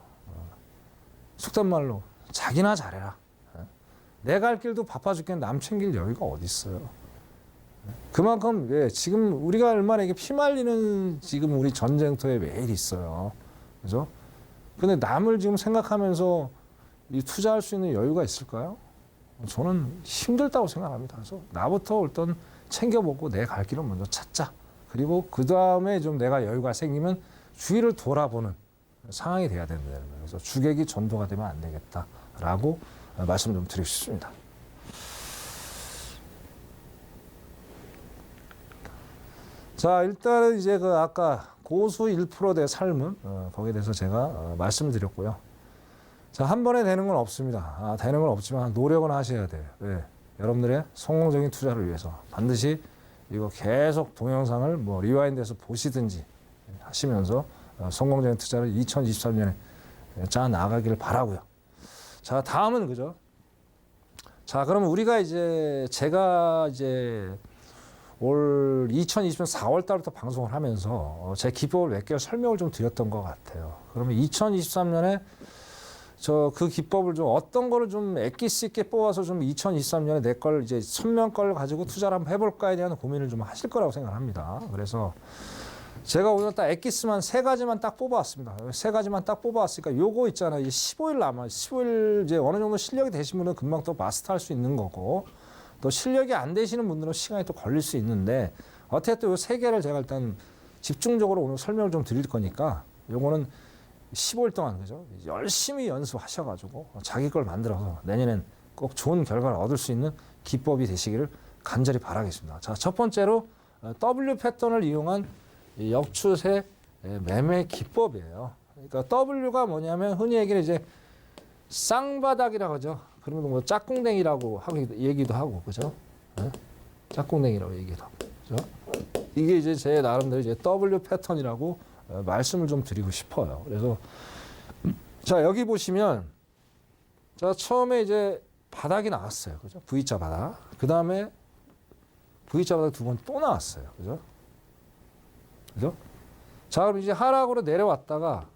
Speaker 2: 속된 말로 자기나 잘해라. 내가 할 길도 바빠 죽겠는데 남 챙길 여유가 어디 있어요. 그만큼 지금 우리가 얼마나 이게 피말리는 지금 우리 전쟁터에 매일 있어요. 그죠? 근데 남을 지금 생각하면서 이 투자할 수 있는 여유가 있을까요? 저는 힘들다고 생각합니다. 그래서 나부터 일단 챙겨 먹고 내 갈 길을 먼저 찾자. 그리고 그 다음에 좀 내가 여유가 생기면 주위를 돌아보는 상황이 돼야 된다는 거예요. 그래서 주객이 전도가 되면 안 되겠다라고 말씀 좀 드리고 싶습니다. 자, 일단은 이제 그 아까 고수 1%대 삶은 거기에 대해서 제가 말씀드렸고요. 자, 한 번에 되는 건 없습니다. 되는 건 없지만 노력은 하셔야 돼요. 왜? 여러분들의 성공적인 투자를 위해서 반드시 이거 계속 동영상을 뭐 리와인드해서 보시든지 하시면서 성공적인 투자를 2023년에 짜 나가기를 바라고요. 자, 다음은 그죠? 자, 그러면 우리가 제가 올 2020년 4월 달부터 방송을 하면서 제 기법을 몇 개를 설명을 좀 드렸던 것 같아요. 그러면 2023년에 그 기법을 좀 어떤 거를 좀 엑기스 있게 뽑아서 좀 2023년에 내 걸 이제 선명 걸 가지고 투자를 한번 해볼까에 대한 고민을 좀 하실 거라고 생각합니다. 그래서 제가 오늘 딱 엑기스만 3가지만 딱 뽑아왔습니다. 3가지만 딱 뽑아왔으니까 요거 있잖아요. 이제 15일 남아. 15일 이제 어느 정도 실력이 되신 분은 금방 또 마스터할 수 있는 거고 또 실력이 안 되시는 분들은 시간이 또 걸릴 수 있는데 어떻게 또 요 3개를 제가 일단 집중적으로 오늘 설명을 좀 드릴 거니까 요거는 15일 동안 그죠? 열심히 연습하셔가지고 자기 걸 만들어서 내년엔 꼭 좋은 결과를 얻을 수 있는 기법이 되시기를 간절히 바라겠습니다. 자, 첫 번째로 W 패턴을 이용한 역추세 매매 기법이에요. 그러니까 W가 뭐냐면 흔히 얘기를 이제 쌍바닥이라고 하죠. 그러면 뭐 짝꿍댕이라고 얘기도 하고, 그죠? 짝꿍댕이라고 얘기도 하고, 그죠? 이게 이제 제 나름대로 이제 W 패턴이라고 말씀을 좀 드리고 싶어요. 그래서 자, 여기 보시면 자, 처음에 이제 바닥이 나왔어요. 그죠? V자 바닥. 그 다음에 V자 바닥 2번 또 나왔어요. 그죠? 그죠? 자, 그럼 이제 하락으로 내려왔다가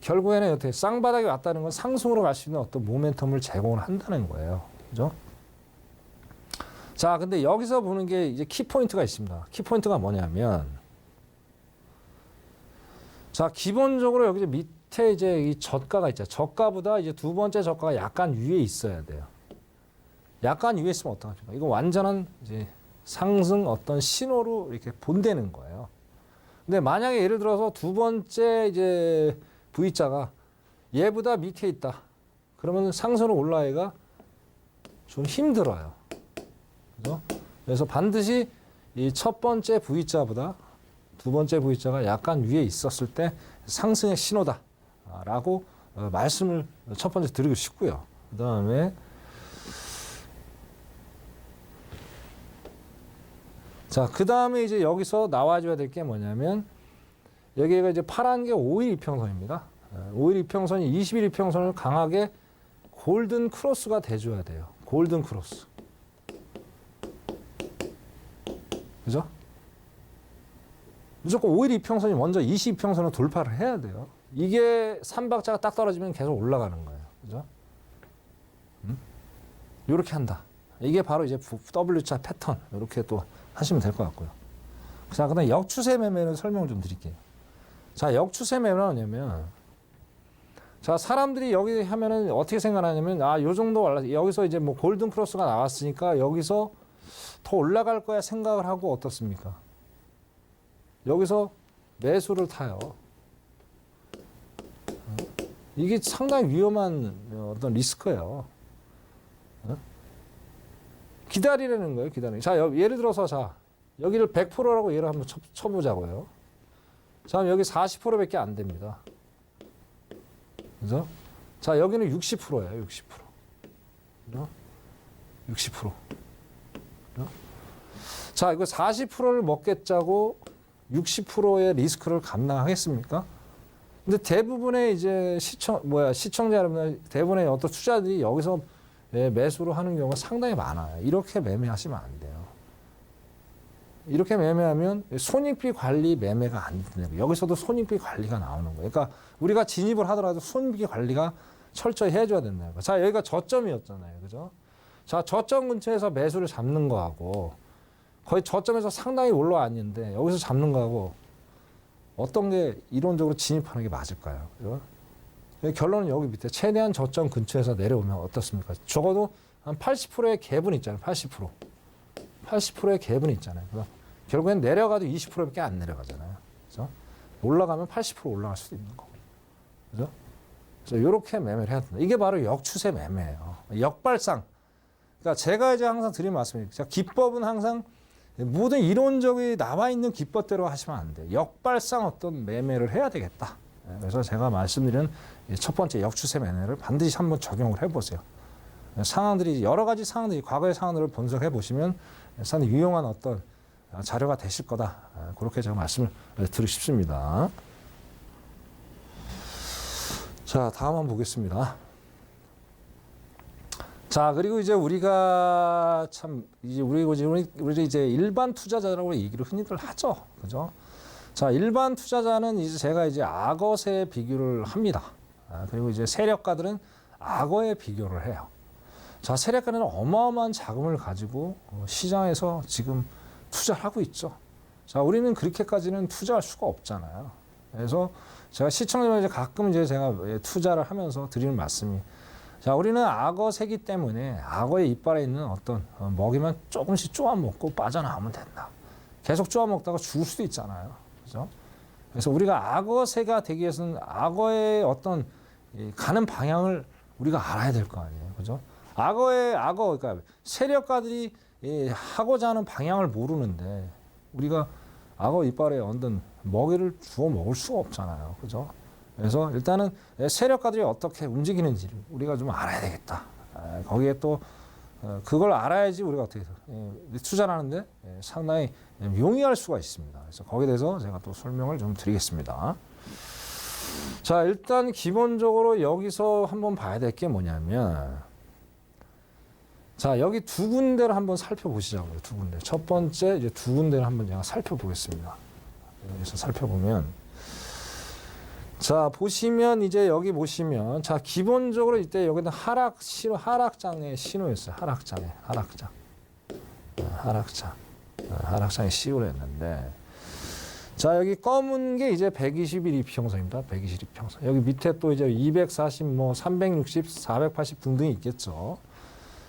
Speaker 2: 결국에는 어떻게 쌍바닥이 왔다는 건 상승으로 갈 수 있는 어떤 모멘텀을 제공을 한다는 거예요. 그죠? 자, 근데 여기서 보는 게 이제 키포인트가 있습니다. 키포인트가 뭐냐면 자, 기본적으로 여기 밑에 이제 이 저가가 있죠. 저가보다 이제 2번째 저가가 약간 위에 있어야 돼요. 약간 위에 있으면 어떡합니까? 이거 완전한 이제 상승 어떤 신호로 이렇게 본다는 거예요. 근데 만약에 예를 들어서 2번째 이제 V자가 얘보다 밑에 있다. 그러면 상승으로 올라가기가 좀 힘들어요. 그죠? 그래서 반드시 이 첫 번째 V자보다 2번째 V자가 약간 위에 있었을 때 상승의 신호다라고 말씀을 첫 번째 드리고 싶고요. 그 다음에 자, 그 다음에 이제 여기서 나와줘야 될 게 뭐냐면 여기가 이제 파란 게 5일 이평선입니다. 5일 이평선이 20일 이평선을 강하게 골든 크로스가 돼줘야 돼요. 골든 크로스. 그죠? 무조건 5일 이평선이 먼저 20 이평선을 돌파를 해야 돼요. 이게 3박자가 딱 떨어지면 계속 올라가는 거예요. 그죠? 이렇게 한다. 이게 바로 이제 W자 패턴. 이렇게 또 하시면 될 것 같고요. 자, 그다음 역추세 매매는 설명을 좀 드릴게요. 자, 역추세 매매는 뭐냐면 자, 사람들이 여기 하면은 어떻게 생각하냐면 요 정도 올라 여기서 이제 뭐 골든 크로스가 나왔으니까 여기서 더 올라갈 거야 생각을 하고 어떻습니까? 여기서 매수를 타요. 이게 상당히 위험한 어떤 리스크예요. 기다리라는 거예요. 기다리는. 자, 예를 들어서 자, 여기를 100%라고 예를 한번 쳐보자고요. 자, 여기 40%밖에 안 됩니다. 그죠? 자, 여기는 60%예요. 60%. 그죠? 60%. 그죠? 자, 이거 40%를 먹겠자고 60%의 리스크를 감당하겠습니까? 근데 대부분의 이제 시청자 여러분들, 대부분의 어떤 투자들이 여기서 매수를 하는 경우가 상당히 많아요. 이렇게 매매하시면 안 돼요. 이렇게 매매하면 손익비 관리 매매가 안 되는 거예요. 여기서도 손익비 관리가 나오는 거예요. 그러니까 우리가 진입을 하더라도 손익비 관리가 철저히 해줘야 된다는 거. 자, 여기가 저점이었잖아요. 그죠? 자, 저점 근처에서 매수를 잡는 거하고 거의 저점에서 상당히 올라왔는데 여기서 잡는 거하고 어떤 게 이론적으로 진입하는 게 맞을까요? 그죠? 결론은 여기 밑에 최대한 저점 근처에서 내려오면 어떻습니까? 적어도 한 80%의 갭은 있잖아요. 80%. 80%의 갭은 있잖아요. 그래서 결국엔 내려가도 20%밖에 안 내려가잖아요. 그죠? 올라가면 80% 올라갈 수도 있는 거고. 그죠? 그래서 이렇게 매매를 해야 된다. 이게 바로 역추세 매매예요. 역발상. 그러니까 제가 이제 항상 드리는 말씀입니다. 기법은 항상 모든 이론적이 나와 있는 기법대로 하시면 안 돼요. 역발상 어떤 매매를 해야 되겠다. 그래서 제가 말씀드린 첫 번째 역추세 매매를 반드시 한번 적용을 해보세요. 상황들이 여러 가지 상황들이 과거의 상황들을 분석해 보시면 상당히 유용한 어떤 자료가 되실 거다. 그렇게 제가 말씀을 드리고 싶습니다. 자, 다음 한번 보겠습니다. 자, 그리고 이제 우리가 참 이제 우리 이제 일반 투자자라고 얘기를 흔히들 하죠. 그죠? 자, 일반 투자자는 이제 제가 이제 악어세 비교를 합니다. 그리고 이제 세력가들은 악어에 비교를 해요. 자, 세력가는 어마어마한 자금을 가지고 시장에서 지금 투자를 하고 있죠. 자, 우리는 그렇게까지는 투자할 수가 없잖아요. 그래서 제가 시청자분 이제 가끔 이제 제가 투자를 하면서 드리는 말씀이, 자, 우리는 악어새기 때문에 악어의 이빨에 있는 어떤 먹이만 조금씩 쪼아 먹고 빠져나오면 된다. 계속 쪼아 먹다가 죽을 수도 있잖아요. 그죠? 그래서 우리가 악어새가 되기 위해서는 악어의 어떤 가는 방향을 우리가 알아야 될 거 아니에요. 그죠? 그러니까 세력가들이 하고자 하는 방향을 모르는데 우리가 악어 이빨에 얹은 먹이를 주워 먹을 수가 없잖아요. 그죠? 그래서 일단은 세력가들이 어떻게 움직이는지를 우리가 좀 알아야 되겠다. 거기에 또 그걸 알아야지 우리가 어떻게 투자를 하는데 상당히 용이할 수가 있습니다. 그래서 거기에 대해서 제가 또 설명을 좀 드리겠습니다. 자, 일단 기본적으로 여기서 한번 봐야 될 게 뭐냐면, 자, 여기 두 군데를 한번 살펴보시자고요. 두 군데. 첫 번째 이제 두 군데를 한번 제가 살펴보겠습니다. 여기서 살펴보면, 자, 보시면 이제 여기 보시면, 자, 기본적으로 이때 여기는 하락장의 신호였어요. 하락장의 시호를 했는데, 자, 여기 검은 게 이제 121 이평선입니다. 121 이평선. 여기 밑에 또 이제 240, 360, 480 등등이 있겠죠.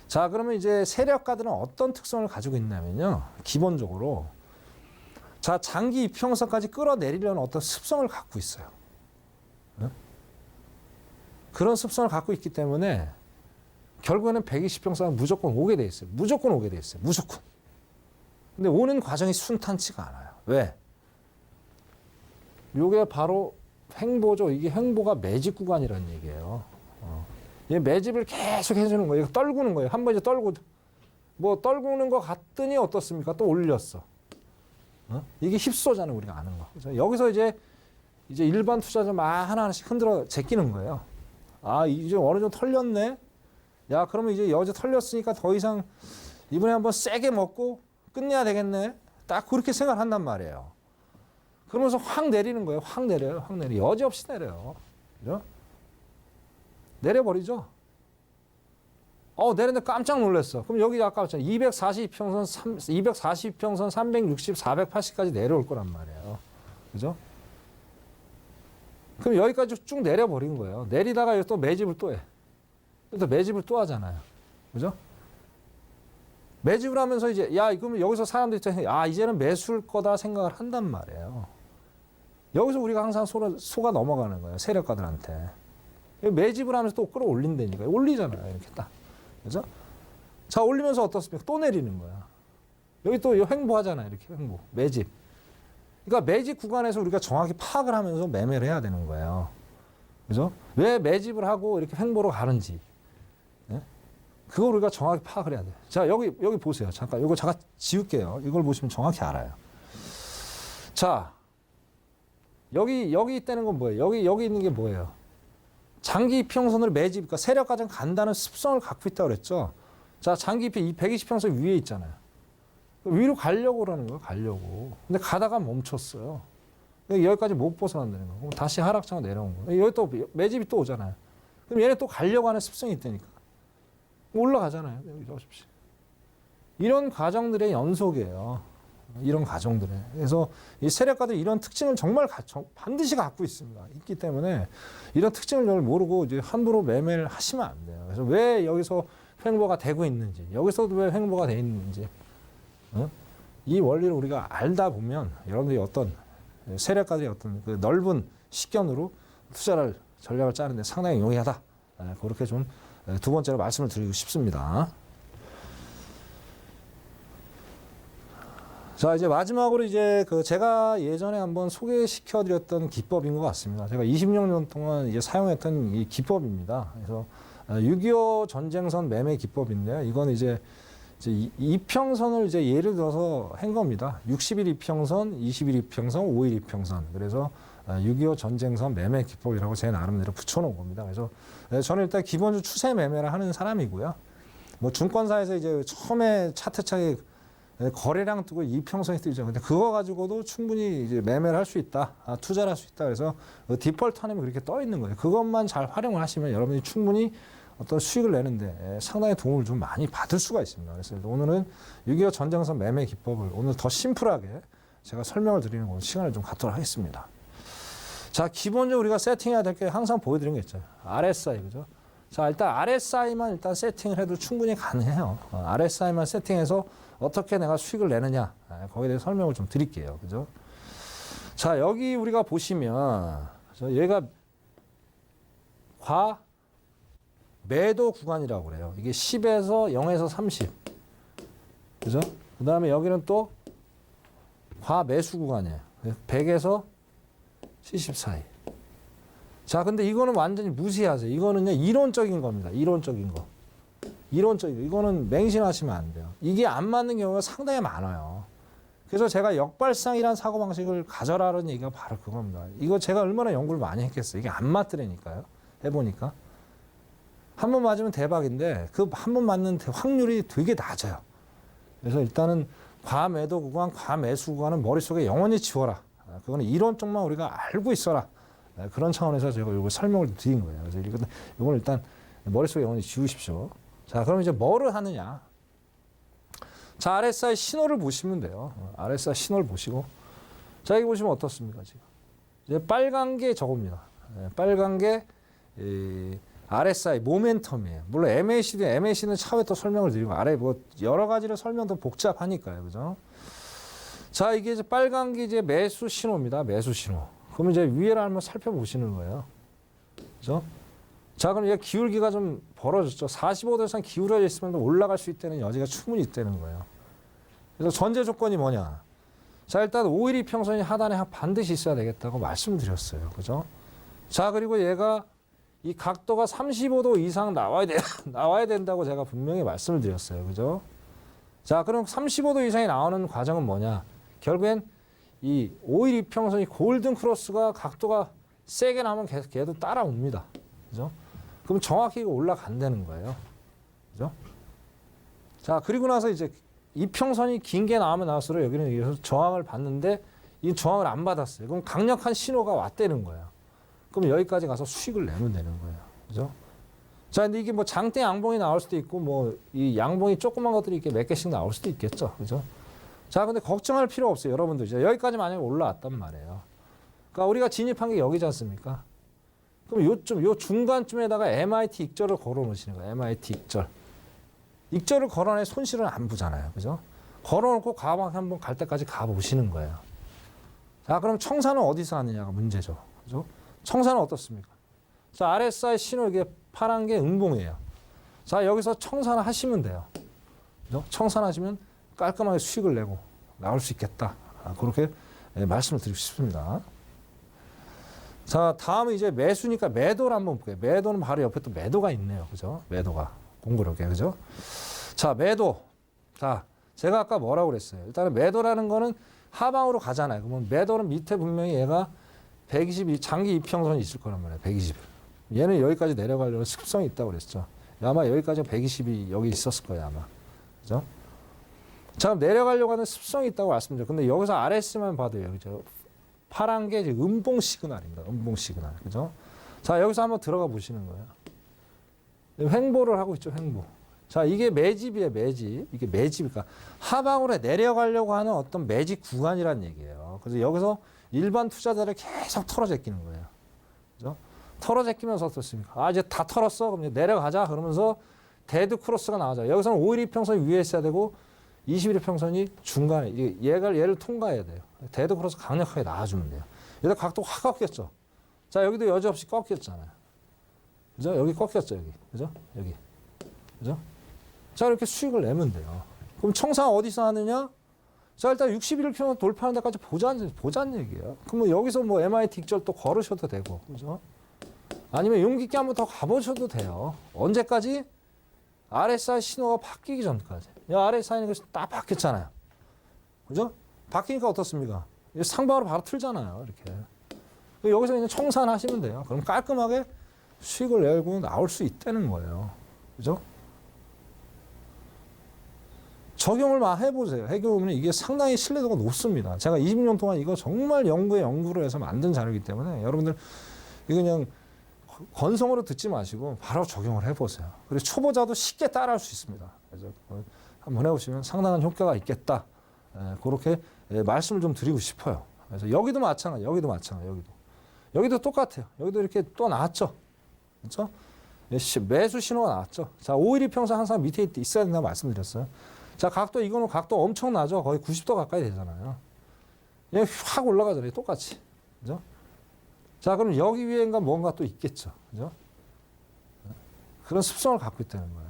Speaker 2: 자, 그러면 이제 세력가들은 어떤 특성을 가지고 있냐면요. 기본적으로, 자, 장기 이평선까지 끌어내리려는 어떤 습성을 갖고 있어요. 그런 습성을 갖고 있기 때문에 결국에는 120평선은 무조건 오게 돼 있어요. 무조건. 근데 오는 과정이 순탄치가 않아요. 왜? 이게 바로 횡보죠. 이게 횡보가 매집 구간이라는 얘기예요. 얘 매집을 계속 해주는 거예요. 떨구는 거예요. 한 번 이제 떨구는 것 같더니 어떻습니까? 또 올렸어. 이게 힙소잖아요. 우리가 아는 거. 그래서 여기서 이제 일반 투자자 하나씩 흔들어 제끼는 거예요. 아, 이제 어느 정도 털렸네. 야, 그러면 이제 여기서 털렸으니까 더 이상 이번에 한번 세게 먹고 끝내야 되겠네. 딱 그렇게 생각한단 말이에요. 그러면서 확 내리는 거예요. 확 내려요. 여지없이 내려요. 그죠? 내려버리죠. 내렸는데 깜짝 놀랐어. 그럼 여기 아까 봤잖아요. 240평선 360, 480까지 내려올 거란 말이에요. 그죠? 그럼 여기까지 쭉 내려버린 거예요. 내리다가 또 매집을 또 해. 또 매집을 또 하잖아요. 그죠? 매집을 하면서 이제, 그러면 여기서 사람들이 이제는 매수일 거다 생각을 한단 말이에요. 여기서 우리가 항상 속아 넘어가는 거예요. 세력가들한테. 매집을 하면서 또 끌어올린다니까. 올리잖아요. 이렇게 딱. 그죠? 자, 올리면서 어떻습니까? 또 내리는 거야. 여기 또 횡보하잖아요. 이렇게 매집. 그러니까 매집 구간에서 우리가 정확히 파악을 하면서 매매를 해야 되는 거예요. 그죠? 왜 매집을 하고 이렇게 횡보로 가는지. 네? 그걸 우리가 정확히 파악을 해야 돼요. 자, 여기 보세요. 잠깐, 이거 잠깐 지울게요. 이걸 보시면 정확히 알아요. 자, 여기 있다는 건 뭐예요? 여기 있는 게 뭐예요? 장기 이평선을 매집, 그러니까 세력가장 간다는 습성을 갖고 있다고 그랬죠. 자, 장기 이평, 120평선 위에 있잖아요. 위로 가려고 그러는 거예요, 가려고. 근데 가다가 멈췄어요. 여기까지 못 벗어난다는 거예요. 그럼 다시 하락장으로 내려온 거예요. 여기 또 매집이 또 오잖아요. 그럼 얘네 또 가려고 하는 습성이 있다니까. 올라가잖아요. 여기 보십시오. 이런 과정들의 연속이에요. 이런 과정들에. 그래서 이 세력가들이 이런 특징을 정말 반드시 갖고 있습니다. 있기 때문에 이런 특징을 잘 모르고 이제 함부로 매매를 하시면 안 돼요. 그래서 왜 여기서 횡보가 되고 있는지, 여기서도 왜 횡보가 돼 있는지, 이 원리를 우리가 알다 보면 여러분들이 어떤 세력가들의 어떤 그 넓은 식견으로 투자를 전략을 짜는데 상당히 용이하다. 그렇게 좀 두 번째로 말씀을 드리고 싶습니다. 자, 이제 마지막으로 이제 그 제가 예전에 한번 소개시켜 드렸던 기법인 것 같습니다. 제가 26년 동안 이제 사용했던 이 기법입니다. 그래서 6.25 전쟁선 매매 기법인데요. 이건 이제 이평선을 이제 예를 들어서 한 겁니다. 60일 이평선, 20일 이평선, 5일 이평선. 그래서 6.25 전쟁선 매매 기법이라고 제 나름대로 붙여놓은 겁니다. 그래서 저는 일단 기본적으로 추세 매매를 하는 사람이고요. 뭐 증권사에서 이제 처음에 차트차게 거래량 뜨고 이평선이 뜨죠. 근데 그거 가지고도 충분히 이제 매매를 할 수 있다, 투자를 할 수 있다. 그래서 디폴트 하면 그렇게 떠 있는 거예요. 그것만 잘 활용을 하시면 여러분이 충분히 어떤 수익을 내는데 상당히 도움을 좀 많이 받을 수가 있습니다. 그래서 오늘은 6.25 전쟁선 매매 기법을 오늘 더 심플하게 제가 설명을 드리는 오늘 시간을 좀 갖도록 하겠습니다. 자, 기본적으로 우리가 세팅해야 될 게 항상 보여드린 게 있죠. RSI, 그죠? 자, 일단 RSI만 일단 세팅을 해도 충분히 가능해요. RSI만 세팅해서 어떻게 내가 수익을 내느냐, 거기에 대해서 설명을 좀 드릴게요. 그죠? 자, 여기 우리가 보시면, 얘가 매도 구간이라고 그래요. 이게 10에서 0에서 30. 그죠? 그 다음에 여기는 또 과매수 구간이에요. 100에서 70 사이. 자, 근데 이거는 완전히 무시하세요. 이거는요, 이론적인 겁니다. 이론적인 거. 이론적인 거. 이거는 맹신하시면 안 돼요. 이게 안 맞는 경우가 상당히 많아요. 그래서 제가 역발상이라는 사고방식을 가져라는 얘기가 바로 그겁니다. 이거 제가 얼마나 연구를 많이 했겠어요. 이게 안 맞더라니까요. 해보니까. 한 번 맞으면 대박인데 그 한 번 맞는 확률이 되게 낮아요. 그래서 일단은 과매도 구간, 과매수 구간은 머릿속에 영원히 지워라. 그거는 이론 쪽만 우리가 알고 있어라. 그런 차원에서 제가 이걸 설명을 드린 거예요. 그래서 이건 일단 머릿속에 영원히 지우십시오. 자, 그럼 이제 뭐를 하느냐. 자, RSI 신호를 보시면 돼요. RSI 신호를 보시고. 자, 여기 보시면 어떻습니까, 지금? 이제 빨간 게 저겁니다. 빨간 게 RSI 모멘텀이에요. 물론 MAC는 차후에 또 설명을 드리고, 아래 뭐 여러 가지를 설명도 복잡하니까요. 그죠? 자, 이게 이제 빨간 게 이제 매수 신호입니다. 매수 신호. 그러면 이제 위에를 한번 살펴보시는 거예요. 그죠? 자, 그럼 얘 기울기가 좀 벌어졌죠. 45도 이상 기울어져 있으면 올라갈 수 있다는 여지가 충분히 있다는 거예요. 그래서 전제 조건이 뭐냐. 자, 일단 5일 이평선이 하단에 반드시 있어야 되겠다고 말씀드렸어요. 그죠? 자, 그리고 얘가 이 각도가 35도 이상 나와야 된다고 제가 분명히 말씀을 드렸어요. 그죠? 자, 그럼 35도 이상이 나오는 과정은 뭐냐. 결국엔 이 5일 이평선이 골든 크로스가 각도가 세게 나오면 걔도 따라옵니다. 그죠? 그럼 정확히 올라간다는 거예요. 그죠? 자, 그리고 나서 이제 이평선이 긴 게 나오면 나올수록 여기는 저항을 받는데 이 저항을 안 받았어요. 그럼 강력한 신호가 왔다는 거예요. 그럼 여기까지 가서 수익을 내면 되는 거예요. 그죠? 자, 근데 이게 뭐 장대 양봉이 나올 수도 있고 뭐 이 양봉이 조그만 것들이 이렇게 몇 개씩 나올 수도 있겠죠. 그죠? 자, 근데 걱정할 필요 없어요. 여러분들 이제 여기까지 만약에 올라왔단 말이에요. 그러니까 우리가 진입한 게 여기지 않습니까? 그럼 요 중간쯤에다가 MIT 익절을 걸어 놓으시는 거예요. MIT 익절. 익절을 걸어내 손실은 안 보잖아요. 그죠? 걸어 놓고 가방 한번 갈 때까지 가 보시는 거예요. 자, 그럼 청산은 어디서 하느냐가 문제죠. 그죠? 청산은 어떻습니까? 자, RSI 신호 이게 파란 게 음봉이에요. 자, 여기서 청산을 하시면 돼요. 그죠? 청산하시면 깔끔하게 수익을 내고 나올 수 있겠다. 그렇게 말씀을 드리고 싶습니다. 자, 다음은 이제 매수니까 매도를 한번 볼게요. 매도는 바로 옆에 또 매도가 있네요. 그죠? 매도가 공부롭게. 그죠? 자, 매도. 자, 제가 아까 뭐라고 그랬어요? 일단은 매도라는 거는 하방으로 가잖아요. 그러면 매도는 밑에 분명히 얘가 120 장기 이평선이 있을 거란 말이에요. 120. 얘는 여기까지 내려가려는 습성이 있다고 그랬죠. 아마 여기까지 120이 여기 있었을 거예요, 아마. 그죠? 자, 그럼 내려가려고 하는 습성이 있다고 말씀드렸죠. 근데 여기서 RS만 봐도요. 그죠? 파란 게 이제 음봉 시그널입니다. 음봉 시그널. 그죠? 자, 여기서 한번 들어가 보시는 거예요. 횡보를 하고 있죠, 횡보. 자, 이게 매집이에요, 매집. 이게 매집이니까 하방으로 내려가려고 하는 어떤 매집 구간이란 얘기예요. 그래서 여기서 일반 투자자를 계속 털어제끼는 거예요. 그죠? 털어제끼면서 어떻습니까? 아, 이제 다 털었어. 그럼 이제 내려가자. 그러면서 데드 크로스가 나오죠. 여기서는 5일 평선이 위에 있어야 되고 21일 평선이 중간에 얘를 통과해야 돼요. 데드 크로스 강력하게 나와주면 돼요. 여기다 각도 확 꺾였죠. 자, 여기도 여지없이 꺾였잖아요. 그죠? 여기 꺾였죠, 여기. 그죠? 여기. 그죠? 자, 이렇게 수익을 내면 돼요. 그럼 청산 어디서 하느냐? 자, 일단 61일 평선 돌파하는 데까지 보자는 얘기예요. 그럼 뭐 여기서 뭐 MIT 익절 또 걸으셔도 되고, 그죠? 아니면 용기 있게 한번 더 가보셔도 돼요. 언제까지? RSI 신호가 바뀌기 전까지. 야, RSI는 딱 바뀌었잖아요. 그죠? 바뀌니까 어떻습니까? 상방으로 바로 틀잖아요. 이렇게. 여기서 이제 청산하시면 돼요. 그럼 깔끔하게 수익을 내고 나올 수 있다는 거예요. 그죠? 적용을 막 해보세요. 해보면 이게 상당히 신뢰도가 높습니다. 제가 20년 동안 이거 정말 연구를 해서 만든 자료이기 때문에 여러분들 이거 그냥 건성으로 듣지 마시고 바로 적용을 해보세요. 그리고 초보자도 쉽게 따라할 수 있습니다. 그래서 한번 해보시면 상당한 효과가 있겠다. 그렇게 말씀을 좀 드리고 싶어요. 그래서 여기도 마찬가지, 여기도 똑같아요. 여기도 이렇게 또 나왔죠. 그렇죠? 매수 신호가 나왔죠. 자, 5일 평선 항상 밑에 있어야 된다고 말씀드렸어요. 자, 이거는 각도 엄청나죠. 거의 90도 가까이 되잖아요. 얘 확 올라가잖아요. 똑같이. 그죠? 자, 그럼 여기 위에인가 뭔가 또 있겠죠. 그죠? 그런 습성을 갖고 있다는 거예요.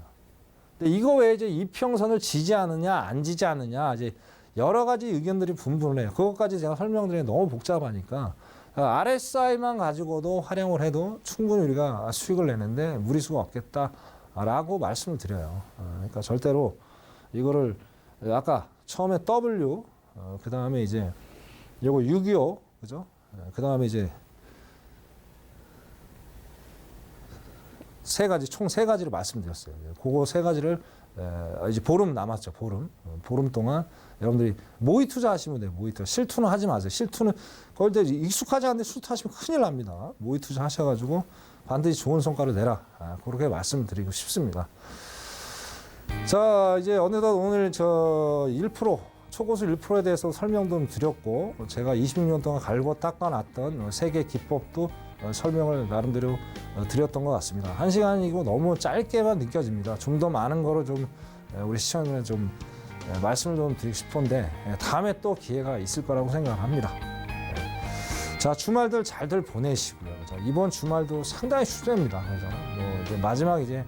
Speaker 2: 근데 이거 외에 이제 이평선을 지지하느냐, 안 지지하느냐, 이제 여러 가지 의견들이 분분해요. 그것까지 제가 설명드리기 너무 복잡하니까 RSI만 가지고도 활용을 해도 충분히 우리가 수익을 내는데 무리수가 없겠다라고 말씀을 드려요. 그러니까 절대로 이거를 아까 처음에 W, 그 다음에 이제 요거 625, 그죠? 그 다음에 이제 총 세 가지를 말씀드렸어요. 그거 세 가지를 이제 보름 남았죠. 보름 동안 여러분들이 모의 투자 하시면 돼요. 모의 투자. 실투는 하지 마세요. 실투는 거기다 익숙하지 않은데 실투하시면 큰일 납니다. 모의 투자 하셔가지고 반드시 좋은 성과를 내라. 그렇게 말씀드리고 싶습니다. 자, 이제 어느덧 오늘 저 1% 초고수 1%에 대해서 설명도 드렸고 제가 26년 동안 갈고 닦아놨던 세계 기법도 설명을 나름대로 드렸던 것 같습니다. 1시간이고 너무 짧게만 느껴집니다. 좀 더 많은 거로 좀 우리 시청자분들 좀 말씀을 좀 드리고 싶은데 다음에 또 기회가 있을 거라고 생각합니다. 자, 주말들 잘들 보내시고요. 자, 이번 주말도 상당히 휴대입니다. 그래서 뭐 이제 마지막 이제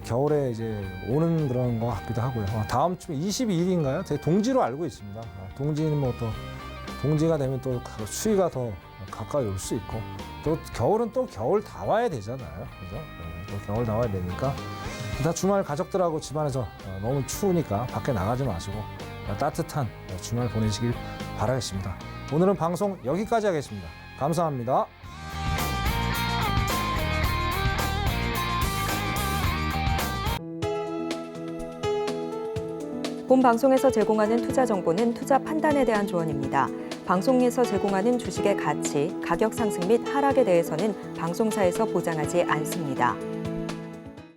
Speaker 2: 겨울에 이제 오는 그런 것 같기도 하고요. 다음 주 22일인가요? 제 동지로 알고 있습니다. 동지는 뭐 또 동지가 되면 또 추위가 더 가까이 올 수 있고 또 겨울은 또 겨울 다 와야 되잖아요. 그죠? 또 겨울 다 와야 되니까 다 주말 가족들하고 집안에서 너무 추우니까 밖에 나가지 마시고 따뜻한 주말 보내시길 바라겠습니다. 오늘은 방송 여기까지 하겠습니다. 감사합니다.
Speaker 1: 본 방송에서 제공하는 투자 정보는 투자 판단에 대한 조언입니다. 방송에서 제공하는 주식의 가치, 가격 상승 및 하락에 대해서는 방송사에서 보장하지 않습니다.